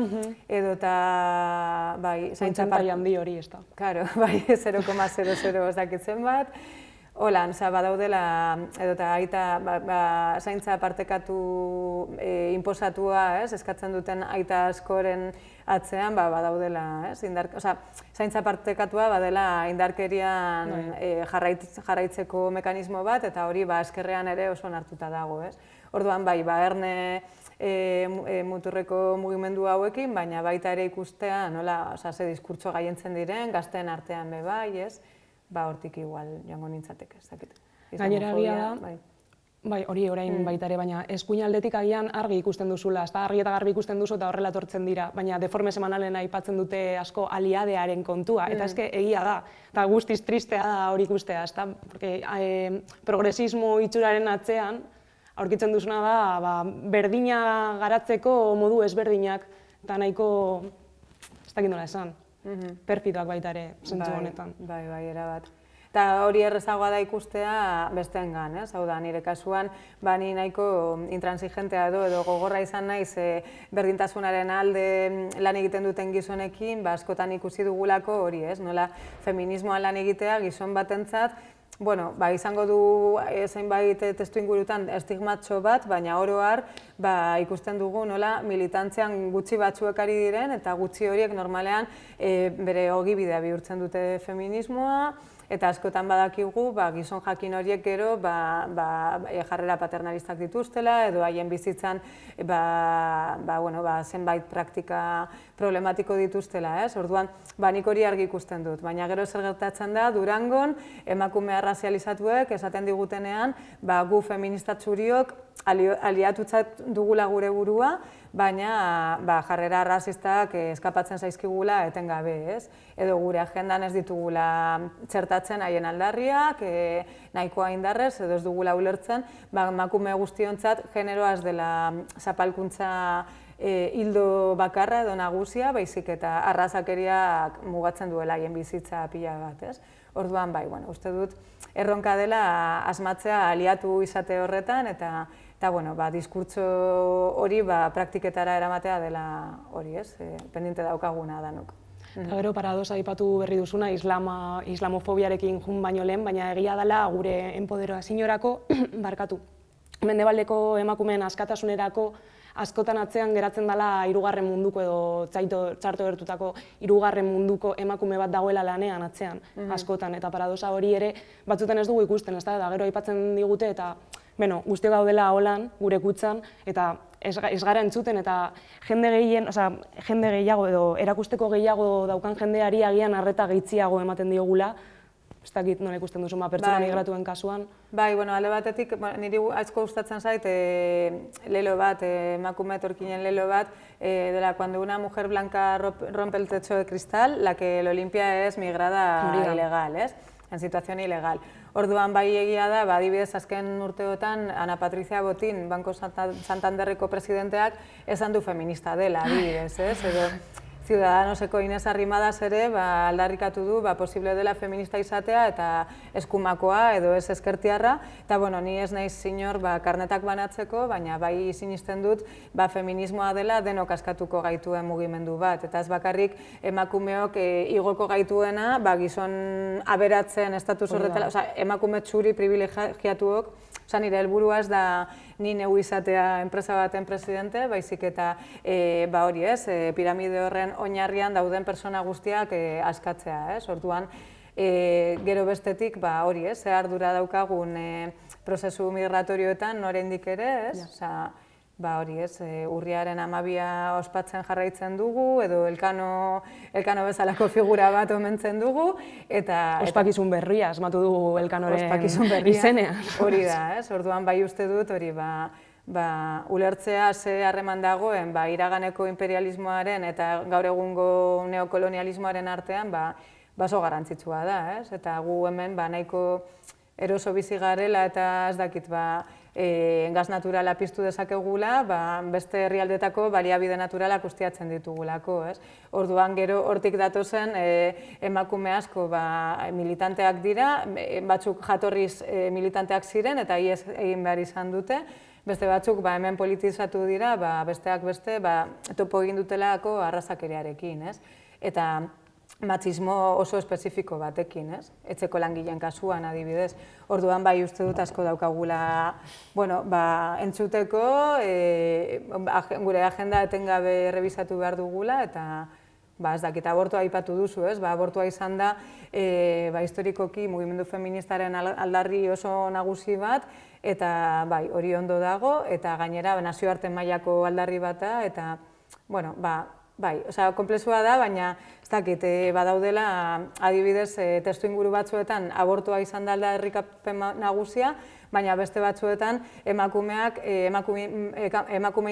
edo eta, zaintzapai handi hori, ez da. Karo, 0,00 ez dakit zenbat, holan, badaudela, edo eta aita zaintza partekatu inposatua, eskatzen duten aita askoren atzean, badaudela, zaintza partekatua badela indarkerian jarraitzeko mekanismo bat, eta hori eskerrean ere oso onartuta dago, ez? Orduan, erne muturreko mugimendu hauekin, baina baita ere ikustea, nola, ze diskurtso gaientzen diren, gazteen artean bai, ez? Hortik igual joango nintzateke, ez dakit. Gainera egia da, hori orain baita ere, baina eskuin aldetik agian argi ikusten duzula, argi eta garbi ikusten duzu eta horrela etortzen dira, baina deforme semanalen aipatzen dute asko aliadearen kontua, eta eske egia da, eta guztiz tristea da hori ikustea, ez da, progresismo itxuraren atzean, aurkitzen duzuna da, berdina garatzeko modu ezberdinak, eta nahiko, ez dakit nola esan. Perfidoak baita ere, zentzu honetan. Bai, erabat. Eta hori errezagoa da ikustea besteengan, ez? Hau da, nire kasuan, ni nahiko intransigentea edo gogorra izan naiz berdintasunaren alde lan egiten duten gizonekin, askotan ikusi dugulako hori, ez? Nola feminismoan lan egitea gizon batentzat, izango du zenbait testu ingurutan estigmatxo bat, baina oro har ikusten dugu nola militantzian gutxi batzuek ari diren eta gutxi horiek normalean bere ogibidea bihurtzen dute feminismoa, eta askotan badakigu gizon jakin horiek gero jarrera paternalistak dituztela edo haien bizitzan zenbait praktika problematiko dituztela, ez? Orduan, nik hori argi ikusten dut, baina gero zer gertatzen da Durangon emakume arrazializatuek esaten digutenean gu feminista txuriok aliatutzat dugula gure burua, baina jarrera rasistak eskapatzen zaizkigula etengabe, ez? Edo gure agendan ez ditugula txertatzen haien aldarriak, nahikoa indarrez, edo ez dugula ulertzen, emakume guztiontzat generoa ez dela zapalkuntza hildo bakarra edo nagusia, baizik eta arrazakeriak mugatzen duela haien bizitza pila bat, ez? Orduan, bai, uste dut, erronka dela asmatzea aliatu izate horretan, eta diskurtso hori praktiketara eramatea dela hori, ez? Pendiente daukaguna danok. Eta gero, paradosa aipatu berri duzuna, islamofobiarekin jun baino lehen, baina egia dela gure enpoderazioarako barkatu. Mendebaldeko emakumeen askatasunerako askotan atzean geratzen dela hirugarren munduko edo txarto gertutako hirugarren munduko emakume bat dagoela lanean atzean askotan, eta paradosa hori ere batzutan ez dugu ikusten, ezta? Eta gero aipatzen digute eta guztiok gaudela holan gure kutzan eta ez gara entzuten, eta jende gehiago edo erakusteko gehiago daukan jendeari agian arreta gehitziago ematen diogula. Ez dakit nola ikusten duzu pertsona migratuen kasuan. Bai, alde batetik, niri asko gustatzen zait lelo bat, emakume etorkinen lelo bat, dela cuando una mujer blanca rompe el techo de cristal, la que lo limpia es migrada ilegal, ez? En situación ilegal. Orduan bai egia da, adibidez azken urteotan Ana Patricia Botín, Banco Santanderreko presidenteak, esan du feminista dela, adibidez, ez? Ciudadanoseko Inés Arrimadas ere aldarrikatu du posible dela feminista izatea eta eskumakoa edo ez ezkertiarra, eta ni ez naiz inor karnetak banatzeko, baina bai sinisten dut feminismoa dela denok askatuko gaituen mugimendu bat, eta ez bakarrik emakumeok igoko gaituena gizon aberatzen estatus horretala, emakume txuri privilegiatuok, nire helburua ez da ni neu izatea enpresa baten presidente, baizik eta hori ez, piramide horren oinarrian dauden pertsona guztiak askatzea, ez? Orduan, gero bestetik, hori ez, ze ardura daukagun prozesu migratorioetan oraindik ere, ez? Hori ez, urriaren 12 ospatzen jarraitzen dugu, edo Elkano bezalako figura bat omentzen dugu, eta... Ospakizun berria, asmatu dugu Elkanoren izenean. Hori da, ez? Orduan bai uste dut, hori ulertzea ze harreman dagoen iraganeko imperialismoaren eta gaur egungo neokolonialismoaren artean oso garrantzitsua da, ez? Eta gu hemen nahiko eroso bizi garela eta ez dakit gaz naturala piztu dezakegula, beste herrialdetako baliabide naturalak ustiatzen ditugulako, ez? Orduan gero hortik datozen emakume asko militanteak dira, batzuk jatorriz militanteak ziren eta ihes egin behar izan dute, beste batzuk hemen politizatu dira, besteak beste topo egin dutelako arrazakeriarekin, ez? Eta matxismo oso espezifiko batekin, ez? Etxeko langileen kasuan adibidez. Orduan uste dut asko daukagula entzuteko, gure agenda etengabe errebisatu behar dugula, eta ez dakit, abortua aipatu duzu, ez? Abortua izan da historikoki mugimendu feministaren aldarri oso nagusi bat, eta hori ondo dago, eta gainera nazioarte mailako aldarri bata, eta konplexua da, baina ez dakit, badaudela adibidez testu inguru batzuetan abortua izan da aldarrikapen nagusia, baina beste batzuetan emakume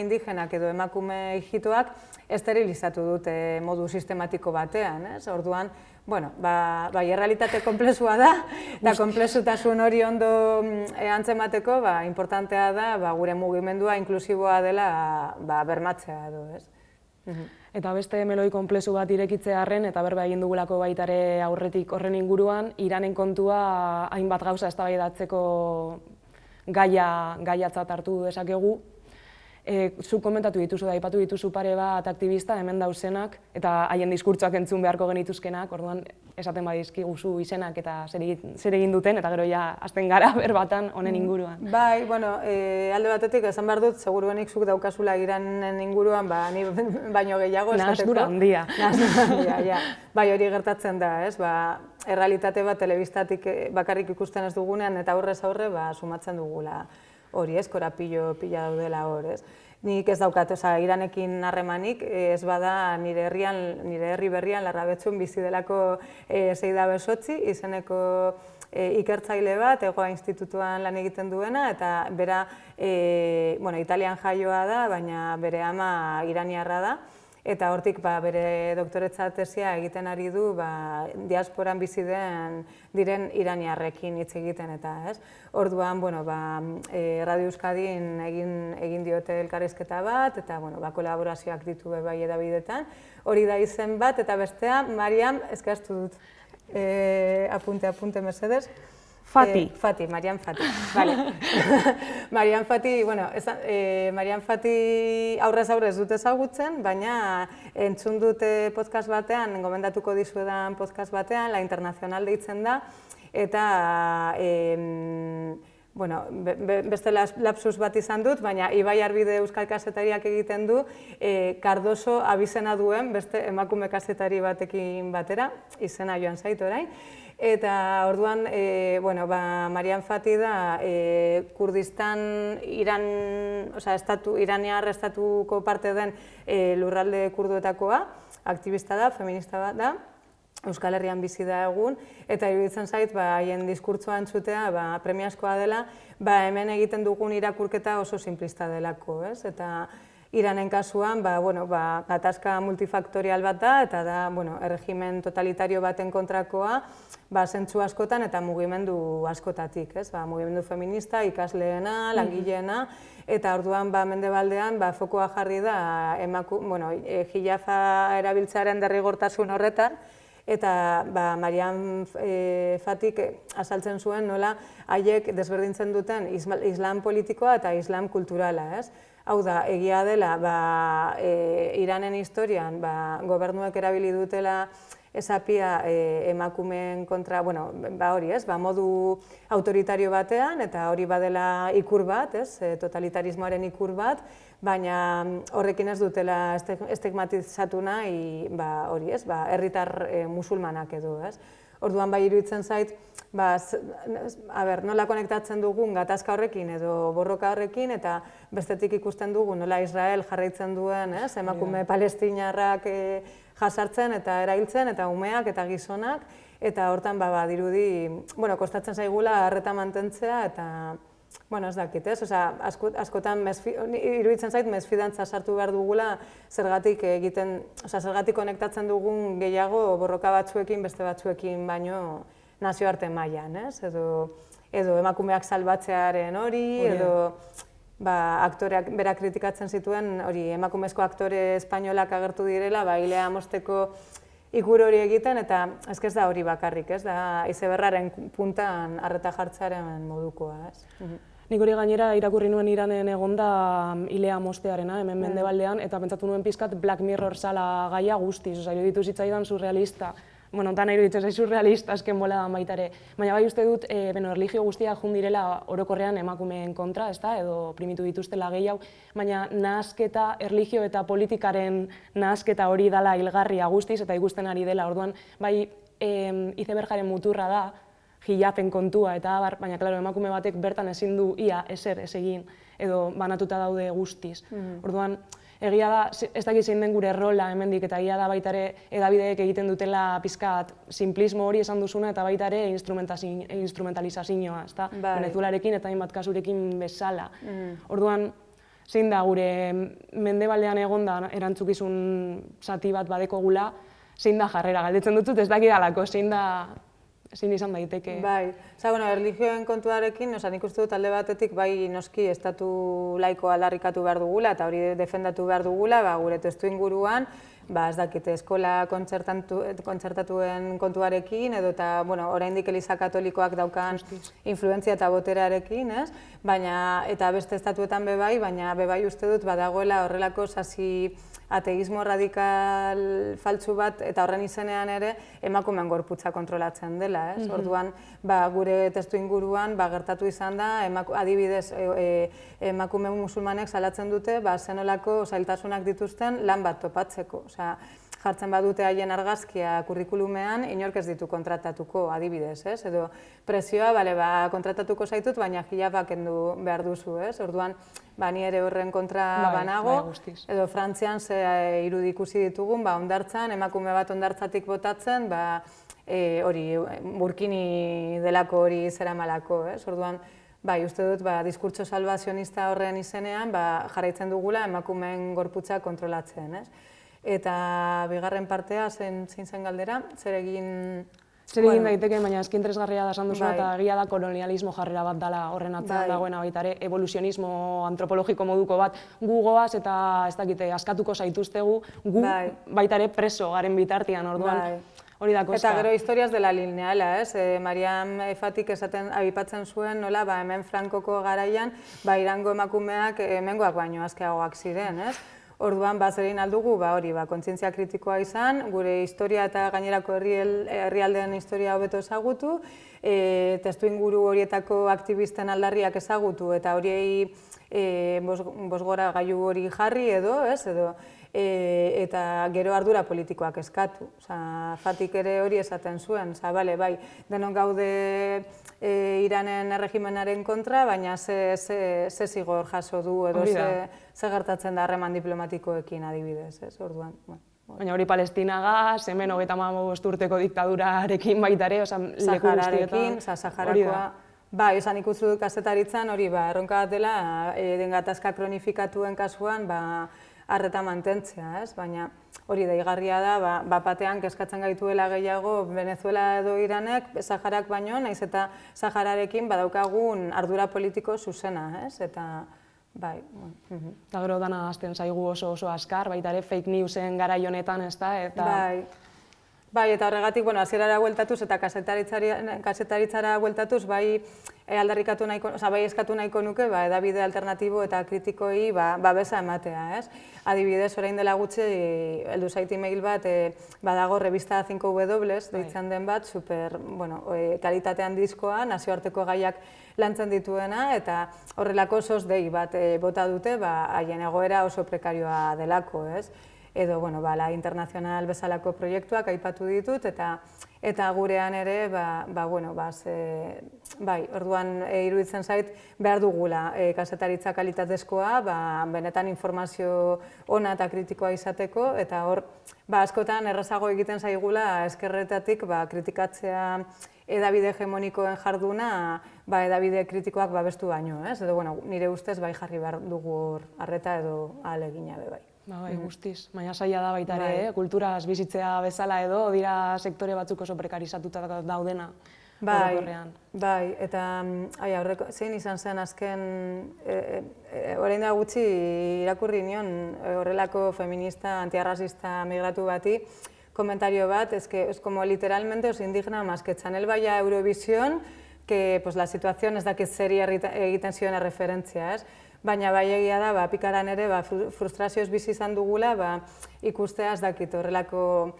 indigenak edo emakume hijitoak esterilizatu dute modu sistematiko batean, ez? Orduan, errealitate konplexua da, eta konplexutasun hori ondo antzemateko, importantea da gure mugimendua inklusiboa dela bermatzea edo, ez? Eta beste meloi konplexu bat irekitzearren, eta berba egin dugulako baitare aurretik horren inguruan, Iranen kontua hainbat gauza eztabaidatzeko gaiatzat hartu dezakegu. Zuk komentatu dituzu, aipatu dituzu pare bat aktivista hemen dauzenak, eta haien diskurtsoak entzun beharko genituzkenak, orduan esaten badizkiguzu izenak eta zer egin duten, eta gero ja hasten gara berbatan honen inguruan. Bai, alde batetik esan behar dut, seguruenik zuk daukazula Iranen inguruan, ni baino gehiago esateko. Nahasdura handia. Nahasdura handia, ja. Bai, hori gertatzen da, ez? Errealitate bat telebistatik bakarrik ikusten ez dugunean, eta aurrez aurre sumatzen dugula hori, ez? Korapilo pila daudela hor, ez? Nik ez daukat, Iranekin harremanik, ez bada nire herri berrian Larrabetxun bizi delako Seida Besotzi, izeneko ikertzaile bat, Egoa Institutuan lan egiten duena, eta bera Italian jaioa da, baina bere ama iraniarra da. Eta hortik bere doktoretza tesia egiten ari du diasporan bizi diren iraniarrekin hitz egiten eta, ez? Orduan, Radio Euskadin egin diote elkarrizketa bat, eta kolaborazioak ditu bai edabidetan. Hori da izen bat, eta bestea, Marian, eskaztu dut, apunte mesedez. Fati. Marian Fati. Vale. Marian Fati, Marian Fati aurrez aurrez dut ezagutzen, baina entzun dute podcast batean, gomendatuko dizuedan podcast batean, La Internacional deitzen da, eta beste lapsus bat izan dut, baina Ibai Arbide euskal kazetariak egiten du Cardoso abizena duen beste emakume kazetari batekin batera, izena joan zait orain. Eta orduan, Marian Fati da Kurdistan, iraniar estatuko parte den lurralde kurduetakoa, aktivista da, feminista bat da, Euskal Herrian bizi da egun, eta iruditzen zait, haien diskurtsoa entzutea premiazkoa dela, hemen egiten dugun irakurketa oso simplista delako, ez? Eta Iranen kasuan, gatazka multifaktorial bat da, eta da, erregimen totalitario baten kontrakoa, zentzu askotan eta mugimendu askotatik, ez? Mugimendu feminista, ikasleena, langileena, eta orduan, mendebaldean, fokoa jarri da, hilafa erabiltzearen derrigortasun horretan, eta Marian Fatik azaltzen zuen nola haiek desberdintzen duten islam politikoa eta islam kulturala, ez? Hau da, egia dela, Iranen historian gobernuek erabili dutela esapia emakumeen kontra, hori ez, modu autoritario batean, eta hori badela ikur bat, ez, totalitarismoaren ikur bat, baina horrekin ez dutela estigmatizatu nahi, hori ez, herritar musulmanak edo, ez. Orduan iruditzen zait, nola konektatzen dugun gatazka horrekin edo borroka horrekin, eta bestetik ikusten dugu nola Israel jarraitzen duen, emakume palestinarrak jasartzen eta erailtzen, eta umeak eta gizonak, eta hortan dirudi, kostatzen zaigula harreta mantentzea, eta ez dakit, ez? Askotan iruditzen zait mesfidantza sartu behar dugula zergatik konektatzen dugun gehiago borroka batzuekin beste batzuekin baino nazioarte mailan, ez? Edo emakumeak salbatzearen hori, edo aktoreak berak kritikatzen zituen hori emakumezko aktore espainolak agertu direla, Ilea Mosteko ikur hori egiten, eta ez da hori bakarrik, ez da izeberraren puntan harreta jartzearen modukoa, ez? Nik hori gainera irakurri nuen Iranen egonda Ilea Mostearena, hemen mendebaldean, eta pentsatu nuen pizkat Black Mirror zala gaia guztiz, iruditu zitzaidan surrealista. Dana iruditzen zaiz surrealista azken boladan baita ere. Baina uste dut, erlijio guztiak jun direla orokorrean emakumeen kontra, edo primitu dituztela gehiago, baina nahasketa, erlijio eta politikaren nahasketa hori dela hilgarria guztiz, eta ikusten ari dela, orduan, izebergaren muturra da, hilapen kontua eta baina, klaro, emakume batek bertan ezin du ia ezer ez egin, edo banatuta daude guztiz. Orduan, egia da, ez dakit zein den gure rola hemendik, eta egia da baita ere edabideek egiten dutela pizkat simplismo hori esan duzuna, eta baita ere instrumentalizazioa, Venezuelarekin eta hainbat kasurekin bezala. Orduan, zein da gure mendebaldean egonda erantzukizun zati bat badekogula, zein da jarrera, galdetzen dutut ez dakidalako, zein izan daiteke. Erlijioen kontuarekin, nik uste dut alde batetik noski estatu laiko aldarrikatu behar dugula eta hori defendatu behar dugula, gure testu inguruan, ez dakite eskola kontzertatuen kontuarekin, edo eta oraindik Eliza Katolikoak daukan influentzia eta boterarekin, baina eta beste estatuetan bebai, baina bebai uste dut badagoela horrelako sasi ateismo radikal faltsu bat, eta horren izenean ere emakumeen gorputza kontrolatzen dela. Orduan, gure testu inguruan gertatu izan da, adibidez, emakume musulmanek salatzen dute zenolako zailtasunak dituzten lan bat topatzeko. Jartzen badute haien argazkia kurrikulumean, inork ez ditu kontratatuko, adibidez, edo presioa, kontratatuko zaitut, baina hilaba kendu behar duzu, orduan, ni ere horren kontra banago, edo Frantzian irudi ikusi ditugun, hondartzan, emakume bat hondartzatik botatzen, hori Burkini delako hori zeramalako, orduan, bai, uste dut, diskurtso salvazionista horren izenean, jarraitzen dugula emakumeen gorputza kontrolatzen, Eta bigarren partea, zein zen galdera, zer egin... Zer egin daiteke, baina eski interesgarria da esan duzu, eta egia da kolonialismo jarrera bat dela horren atzean dagoena baita ere, evoluzionismo antropologiko moduko bat, gu goaz eta ez dakite, askatuko zaituztegu, gu baita ere preso garen bitartean, orduan hori da koska. Eta gero historias dela lineala, Mariam Fatik aipatzen zuen, nola, hemen Frankoko garaian, Irango emakumeak hemengoak baino azkeagoak ziren, Orduan, zerin aldugu, hori, kontzientzia kritikoa izan, gure historia eta gainerako herrialdeen historia hobeto ezagutu, testu inguru horietako aktivisten aldarriak ezagutu, eta horiei bosgora gailu hori jarri edo, eta gero ardura politikoak eskatu. Fatik ere hori esaten zuen, bai, denon gaude Iranen erregimenaren kontra, baina ze zigor jaso du edo ze gertatzen da harreman diplomatikoekin adibidez, orduan. Baina hori Palestinagaz, hemen 35 urteko diktadurarekin baita ere, leku guztietan. Saharakoa. Bai, esan ikustu dut kazetaritzan, hori erronka bat dela, den gatazka kronifikatuen kasuan, arreta mantentzea, baina hori deigarria da, batean kezkatzen gaituela gehiago Venezuela edo Iranek, Saharak baino, naiz eta Sahararekin badaukagun ardura politiko zuzena, eta bai. Eta gero dana azten zaigu oso askar, baita ere fake newsen garai honetan, ez da, eta... Bai, eta horregatik, hasierara bueltatuz eta kazetaritzara bueltatuz, bai aldarrikatu nahiko, bai eskatu nahiko nuke, edabide alternatibo eta kritikoi babesa ematea, Adibidez, orain dela gutxi, heldu zait email bat, badago revista 5W, deitzen den bat, super, kalitatean diskoa, nazioarteko gaiak lantzen dituena, eta horrelako dei bat bota dute, haien egoera oso prekarioa delako, edo, la internazional bezalako proiektuak aipatu ditut, eta gurean ere, bai, orduan iruditzen zait behar dugula kazetaritza kalitatezkoa, benetan informazio ona eta kritikoa izateko, eta hor, askotan errazago egiten zaigula eskerretatik kritikatzea edabide hegemonikoen jarduna, edabide kritikoak babestu baino, edo, nire ustez bai jarri behar dugu arreta edo ahalegina bai. Bai, guztiz. Baina saia da baita ere, kulturaz bizitzea bezala edo, dira sektore batzuk oso prekarizatuta daudena orokorrean. Bai, eta zein izan zen azken, orain da gutxi irakurri nion horrelako feminista, antiarrazista migratu bati, komentario bat, es como literalmente os indigna más que Chanel vaya a Eurovisión, que la situación ez dakit zeri egiten ziona referentzia, Baina bai egia da, pikaran ere, frustrazioz bizi izan dugula, ikustea ez dakit horrelako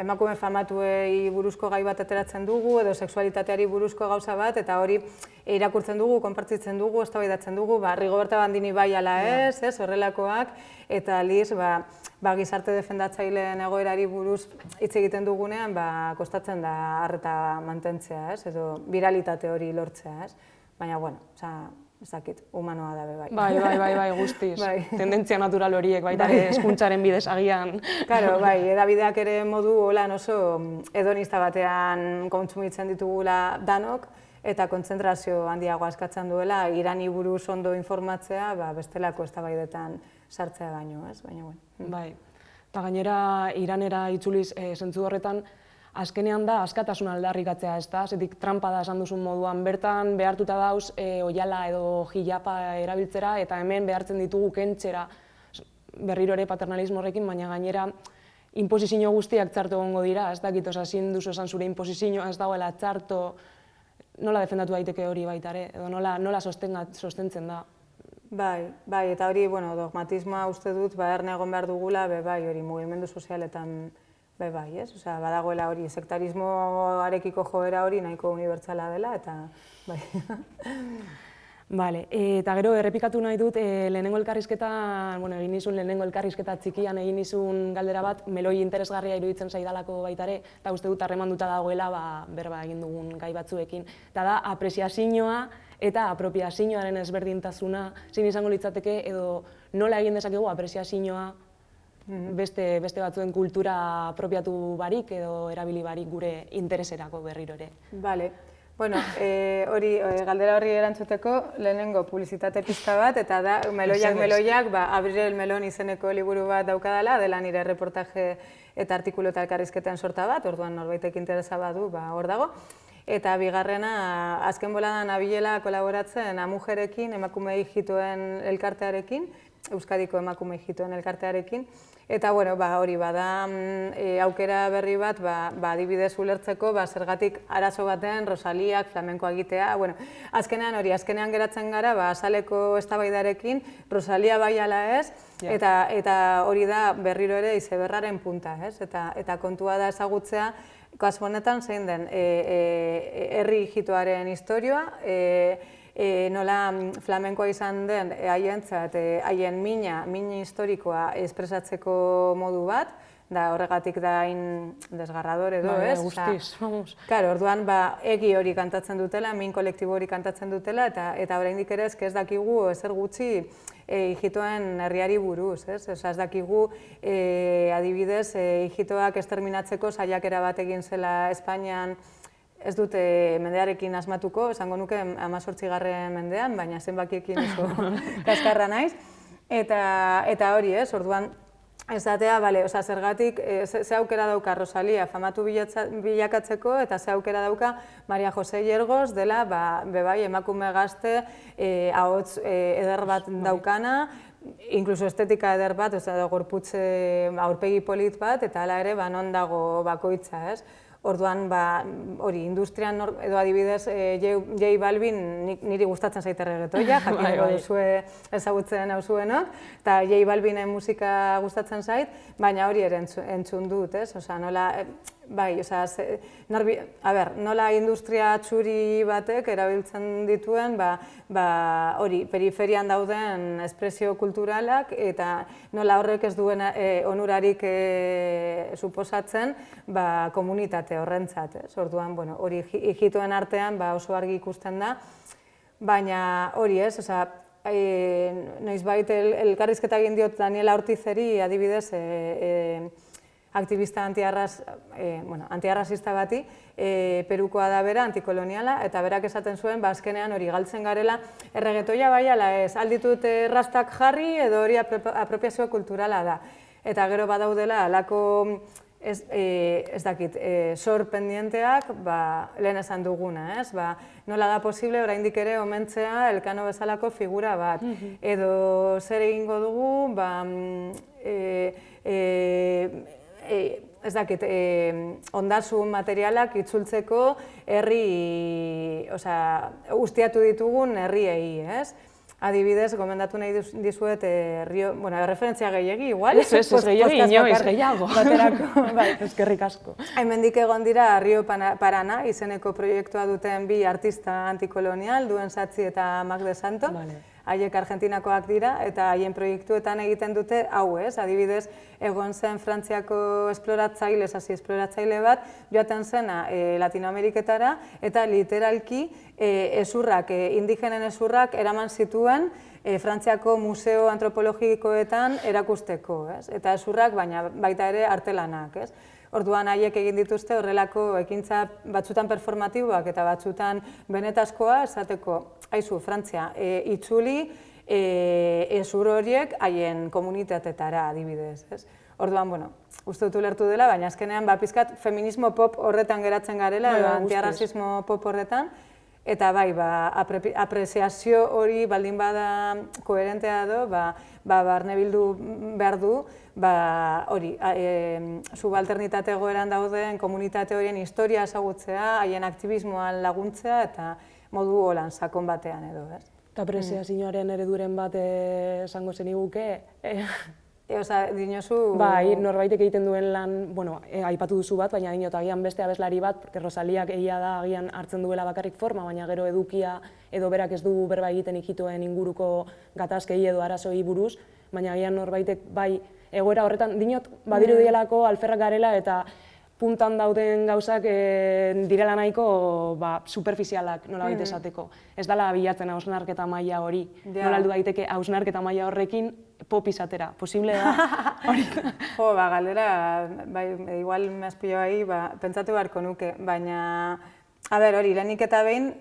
emakume famatuei buruzko gai bat ateratzen dugu, edo sexualitateari buruzko gauza bat, eta hori irakurtzen dugu, konpartitzen dugu, eztabaidatzen dugu, Rigoberta Bandini bai ala ez, horrelakoak, eta aldiz, gizarte defendatzaileen egoerari buruz hitz egiten dugunean, kostatzen da arreta mantentzea, edo viralitate hori lortzea, baina, ez dakit, humanoa da bai. Bai, guztiz. Tendentzia natural horiek, baita hezkuntzaren bidez agian. Karo, edabideak ere modu holan oso hedonista batean kontsumitzen ditugula danok, eta kontzentrazio handiagoa eskatzen duela, Irani buruz ondo informatzea, bestelako eztabaidetan sartzea baino, baina, Bai, eta gainera Iranera itzuliz zentzu horretan, azkenean da askatasuna aldarrikatzea, ez da? Zetik trampa da esan duzun moduan, bertan behartuta dauz oiala edo jilapa erabiltzera, eta hemen behartzen ditugu kentzera berriro ere paternalismo horrekin, baina gainera inposizio guztiak txarto egongo dira, ez dakit, ezin duzu esan zure inposizioa ez dagoela txarto, nola defendatu daiteke hori baita ere, edo nola sostentzen da? Bai, eta hori, dogmatismoa uste dut, erne egon behar dugula, hori mugimendu sozialetan bai, badagoela hori, sektarismoarekiko joera hori nahiko unibertsala dela, eta bai. Bale, eta gero errepikatu nahi dut, lehenengo elkarrizketan, egin nizun lehenengo elkarrizketa txikian egin nizun galdera bat, meloi interesgarria iruditzen zaidalako baita ere, eta uste dut harremanduta dagoela berba egin dugun gai batzuekin. Eta da, apreziazioa eta apropiazioaren ezberdintasuna, zein izango litzateke, edo nola egin dezakegu apreziazioa beste batzuen kultura apropiatu barik edo erabili barik gure intereserako berriro ere. Bale. Bueno, galdera horri erantzuteko, lehenengo publizitate pizka bat, eta da, meloiak, Abrir el melón izeneko liburu bat daukadala, dela nire reportaje eta artikulu eta elkarrizketen sorta bat, orduan norbaitek interesa badu, hor dago. Eta bigarrena, azken boladan nabilela kolaboratzen Amujerekin, emakume hijituen elkartearekin, Euskadiko emakume hijituen elkartearekin. Eta hori bada aukera berri bat, adibidez ulertzeko, zergatik arazo baten Rosaliak flamenkoa egitea. Azkenean geratzen gara, azaleko eztabaidarekin, Rosalia bai ala ez, eta hori da berriro ere izeberraren punta, eta kontua da ezagutzea, kasu honetan zein den herri hijitoaren historia, nola flamenkoa izan den haientzat haien mina historikoa espresatzeko modu bat, da horregatik da hain desgarrador edo, ez? Guztiz, vamos. Claro, orduan egi hori kantatzen dutela, min kolektibo hori kantatzen dutela, eta oraindik ere ez dakigu ezer gutxi hijitoen herriari buruz, ez? Ez dakigu adibidez hijitoak esterminatzeko saiakera bat egin zela Espainian, ez dute mendearekin asmatuko, esango nuke 18. mendean, baina zenbakiekin oso kaskarra naiz. Eta hori, orduan, esatea, zergatik, ze aukera dauka Rosalia famatu bilakatzeko, eta ze aukera dauka Maria Jose Yergos dela, bebai, emakume gazte, ahots eder bat daukana, inkluso estetika eder bat, gorputz aurpegi polit bat, eta hala ere, non dago bakoitza, ez? Orduan, hori, industrian, edo adibidez, J Balvin niri gustatzen zaite reggaetoia, jakineko duzue ezagutzen hauzuenok, eta J Balvinen musika gustatzen zait, baina hori ere entzun dut, ez? Nola industria txuri batek erabiltzen dituen, hori, periferian dauden espresio kulturalak, eta nola horrek ez duen onurarik suposatzen komunitate horrentzat. Orduan, hori hijitoen artean oso argi ikusten da, baina hori ez, noizbait elkarrizketa egin diot Daniela Ortizeri, adibidez, aktivista antiarrazista bati, Perukoa da bera, antikoloniala, eta berak esaten zuen, azkenean hori galtzen garela, erregetoia bai ala ez, alditut rastak jarri edo hori apropiazio kulturala da. Eta gero badaudela, alako, ez dakit, sor pendienteak, lehen esan duguna, ez? Nola da posible, oraindik ere omentzea Elkano bezalako figura bat. Edo zer egingo dugu, ez dakit, ondasun materialak itzultzeko herri, ustiatu ditugun herriei, ez? Adibidez, gomendatu nahi dizuet, referentzia gehiagi, igual? Ez gehiagi, inoiz, gehiago. Eskerrik asko. Hemendik egon dira Rio Parana izeneko proiektua duten bi artista antikolonial, Duen Satzi eta Mac de Santo. Haiek Argentinakoak dira, eta haien proiektuetan egiten dute hau, ez? Adibidez, egon zen Frantziako esploratzaile bat, joaten zena Latinoameriketara, eta literalki indigenen ezurrak eraman zituen Frantziako museo antropologikoetan erakusteko, ez? Eta ezurrak, baina baita ere artelanak, ez? Orduan haiek egin dituzte horrelako ekintza batzutan performatiboak eta batzutan benetazkoa, esateko, haizu, Frantzia, itzuli ezur horiek haien komunitatetara adibidez, ez? Orduan, uste dut ulertu dela, baina azkenean pizkat feminismo pop horretan geratzen garela, antiarrazismo pop horretan, eta bai, apreziazio hori baldin bada koherentea edo, barne bildu behar du, hori, subalternitate egoeran dauden komunitate horien historia ezagutzea, haien aktivismoan laguntzea eta modu holan sakon batean edo, ez? Eta apreziazioaren ereduren bat esango zen iguke. Dinozu... Bai, norbaitek egiten duen lan, aipatu duzu bat, baina dinot agian beste abeslari bat, porque Rosaliak egia da agian hartzen duela bakarrik forma, baina gero edukia edo berak ez du berba egiten hijitoen inguruko gatazkei edo arazoi buruz, baina agian norbaitek bai egoera horretan, dinot badirudielako alferrak garela eta puntan dauden gauzak direla nahiko superficialak, nolabait esateko. Ez dela bilatzen hausnarketa maila hori. Nola heldu daiteke hausnarketa maila horrekin pop izatera. Posible da? Jo, galera, igual me has pillado ahí, pentsatu beharko nuke, baina, a ber, hori, lehenik eta behin,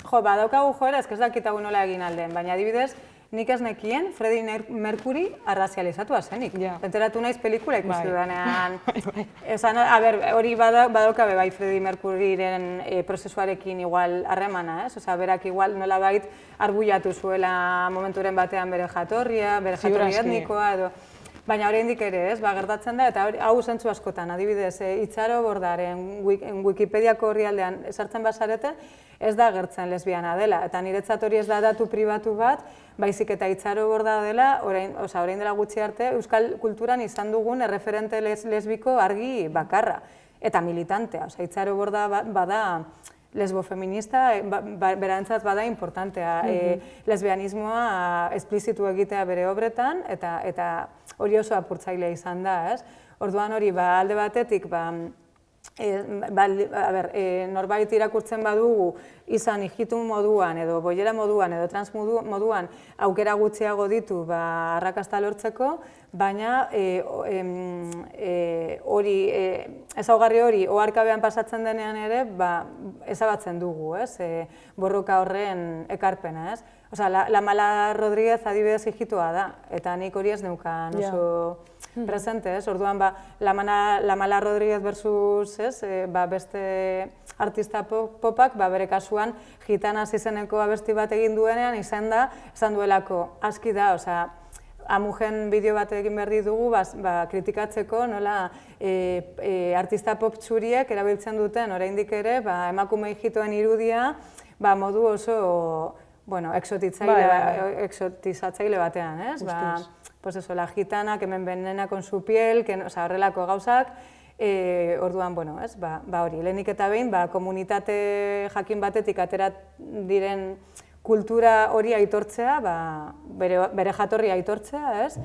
badaukagu joera, ez dakitagu nola egin alden, baina adibidez, nik ez nekien Freddie Mercury arrazializatua zenik. Enteratu naiz pelikula ikusi dudanean. A ber, hori badaukabe bai Freddie Mercuryren prozesuarekin igual harremana, ez? Osa, berak igual nolabait arbuiatu zuela momenturen batean bere jatorria etnikoa edo... Baina oraindik ere, ez, gertatzen da, eta hau zentzu askotan, adibidez, Itxaro Bordaren Wikipediako orrialdean sartzen bazarete, ez da agertzen lesbiana dela, eta niretzat hori ez da datu pribatu bat, baizik eta Itxaro Borda dela, orain dela gutxi arte, euskal kulturan izan dugun erreferente lesbiko argi bakarra, eta militantea, Itxaro Borda bada lesbofeminista, berantzat bada importantea, lesbianismoa esplizitu egitea bere obretan, eta hori oso apurtzailea izan da, ez? Orduan hori, alde batetik, norbait irakurtzen badugu, izan ijitun moduan, edo boiera moduan, edo trans moduan, aukera gutxiago ditu arrakasta lortzeko, baina ezaugarri hori oharkabean pasatzen denean ere, ezabatzen dugu, borroka horren ekarpena, ez? Osa, La Mala Rodríguez adibidez ijitua da, eta nik hori ez neukan oso presente, ez? Orduan, La Mala Rodríguez versus, beste artista popak, bere kasuan, Gitanas izeneko abesti bat egin duenean, izan duelako, aski da, osa, Amugen bideo bat egin behar ditugu, kritikatzeko, nola, artista pop txuriek erabiltzen duten, oraindik ere, emakume ijitoen irudia, modu oso, exotizatzaile batean, ez? Pues eso, la gitana, que me envenena con su piel, horrelako gauzak, orduan, ez? Hori, lehenik eta behin, komunitate jakin batetik aterat diren kultura hori aitortzea, bere jatorria aitortzea, ez?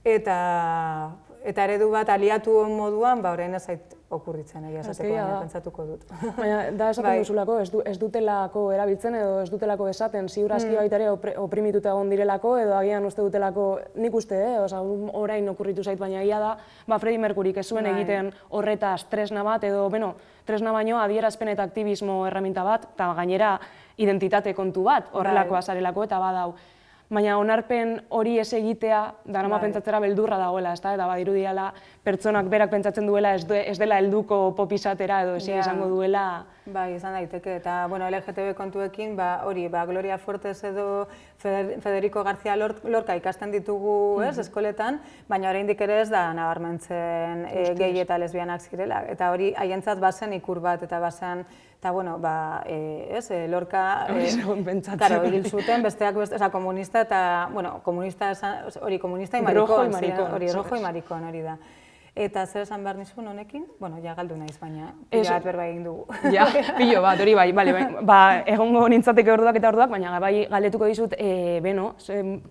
Eta eredu bat aliatu moduan, orain ez zait okurritzen, egia esateko, baina pentsatuko dut. Baina, da esaten duzulako, ez dutelako erabiltzen edo ez dutelako esaten, ziur aski baita ere oprimituta egon direlako, edo agian uste dutelako, nik uste, orain okurritu zait, baina egia da, Freddie Mercuryk ez zuen egiten horretaz tresna bat, edo, tresna baino adierazpen eta aktivismo erreminta bat, eta gainera identitate kontu bat, horrelako azarelako eta badau. Baina onarpen hori ez egitea, darama pentsatzera beldurra dagoela, eta badirudiala pertsonak berak pentsatzen duela ez dela helduko pop izatera edo ezin izango duela. Bai, izan daiteke, eta LGTB kontuekin, Gloria Fuertes edo Federico García Lorca ikasten ditugu eskoletan, baina oraindik ere ez da nabarmentzen gehi eta lesbianak zirela, eta hori haientzat bazen ikur bat, eta bazen, eta Lorca hil zuten, besteak komunista, eta komunista y maricón, rojo y maricón hori da. Eta zer esan behar nizun honekin? Ja galdu naiz, baina pila bat berba egin dugu. Ja, pilo bat, hori bai, egongo nintzateke orduak eta orduak, baina bai galdetuko dizut,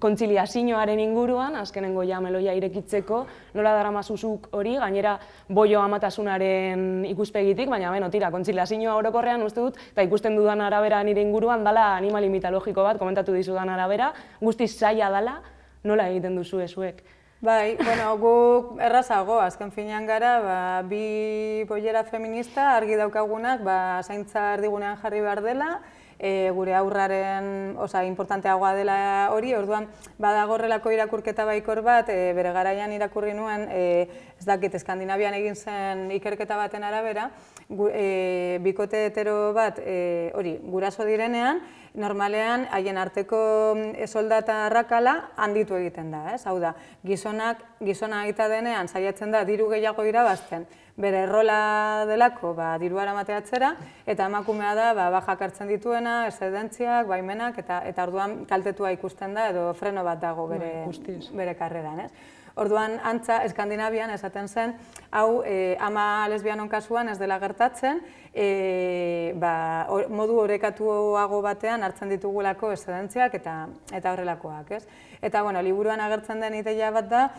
kontziliazioaren inguruan, azkenengo meloia irekitzeko, nola daramazuzuk hori, gainera boio amatasunaren ikuspegitik, baina tira, kontziliazioa orokorrean uste dut, eta ikusten dudan arabera nire inguruan, dala animali mitologiko bat, komentatu dizudan arabera, guztiz zaila dala, nola egiten duzu ezuek? Bai, guk errazago, azken finean gara, bi boiera feminista argi daukagunak, zaintza erdigunean jarri behar dela, gure aurraren importanteagoa dela hori, orduan badagorrelako irakurketa baikor bat, bere garaian irakurri nuen, ez dakit, Eskandinavian egin zen ikerketa baten arabera, bikote hetero bat guraso direnean, normalean haien arteko soldata arrakala handitu egiten da, ez? Hau da, gizona aita denean saiatzen da diru gehiago irabazten, bere errola delako dirua eramatea atzera, eta emakumea da bajak hartzen dituena, eszedentziak, baimenak, eta orduan kaltetua ikusten da, edo freno bat dago bere karreran, ez? Orduan, antza, Eskandinavian esaten zen, hau ama lesbianon kasuan ez dela gertatzen, modu orekatuago batean hartzen ditugulako eszedentziak eta horrelakoak, ez? Eta, bueno, liburuan agertzen den ideia bat da,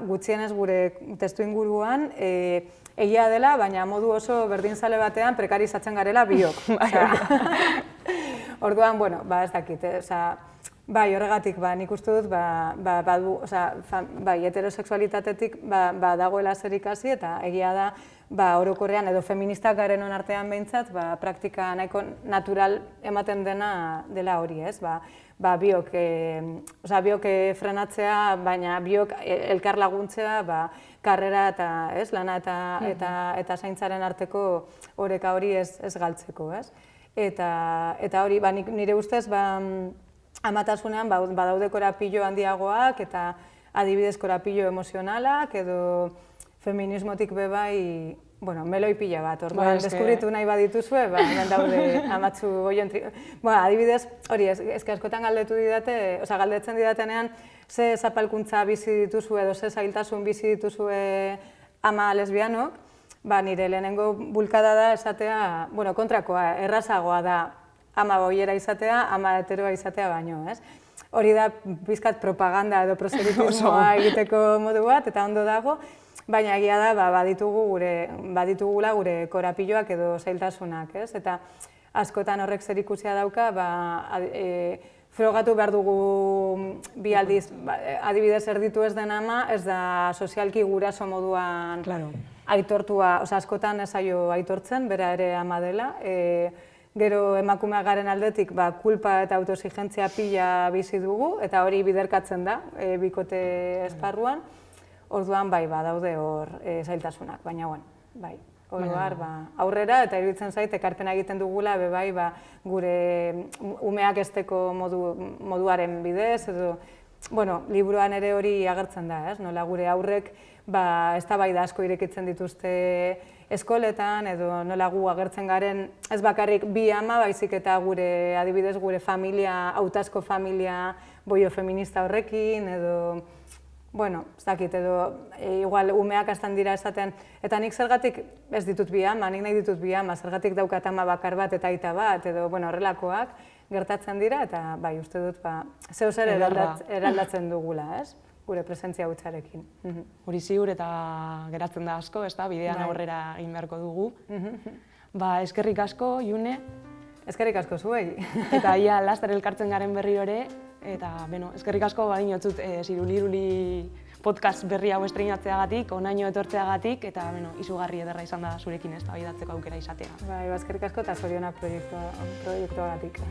gutxienez gure testu inguruan, egia dela, baina modu oso berdinzale batean prekarizatzen garela biok. Orduan, bueno, ez dakit, bai, horregatik, nik uste dut, heterosexualitatetik dagoela zer ikasi, eta egia da, orokorrean edo feministak garenon artean behintzat, praktika nahiko natural ematen dela hori, ez? Biok frenatzea, baina biok elkar laguntzea, karrera eta lana eta zaintzaren arteko oreka hori ez galtzeko, ez? Eta hori, nire ustez, amatasunean badaude korapilo handiagoak eta adibidez korapilo emozionalak edo feminismotik bebai, meloi pila bat, orduan deskubritu nahi badituzue, hemen daude amatsu goion... Adibidez, hori, ezke askotan galdetzen didatenean, ze zapalkuntza bizi dituzue edo ze zailtasun bizi dituzue ama lesbianok, nire lehenengo bulkada da esatea, kontrakoa, errazagoa da ama boiera izatea, ama heteroa izatea baino, ez? Hori da pizkat propaganda edo proselitismoa egiteko modu bat, eta ondo dago, baina egia da baditugula gure korapiloak edo zailtasunak, ez? Eta askotan horrek zer ikusia dauka, frogatu behar dugu bi aldiz, adibidez erditu ez den ama, ez da sozialki guraso moduan aitortua, askotan ez zaio aitortzen, bera ere ama dela, gero emakumeak garen aldetik kulpa eta autoexigentzia pila bizi dugu, eta hori biderkatzen da bikote esparruan. Orduan, daude hor zailtasunak, baina, aurrera eta iruditzen zait, ekarpena egiten dugula, gure umeak esteko moduaren bidez, edo, liburuan ere hori agertzen da, ez? Nola gure aurrek eztabaida asko irekitzen dituzte eskoletan, edo nola gu agertzen garen ez bakarrik bi ama, baizik eta gure, adibidez, gure familia, hautazko familia boio feminista horrekin, edo, ez dakit, edo, igual umeak hastan dira esaten, eta nik zergatik ez ditut bi ama, nik nahi ditut bi ama, zergatik daukat ama bakar bat eta aita bat, edo, horrelakoak gertatzen dira, eta uste dut, zeo zer eraldatzen dugula, ez? Gure presentzia hutsarekin. Hori ziur eta geratzen da asko, ez da, bidean aurrera egin beharko dugu. Eskerrik asko, June. Eskerrik asko zuei. Eta ia laster elkartzen garen berriro ere, eta eskerrik asko badinotzut Ziruliruli podcast berri hau estreinatzeagatik, onaino etortzeagatik, eta izugarri ederra izan da zurekin eztabaidatzeko aukera izatea. Eskerrik asko eta zorionak proiektuagatik.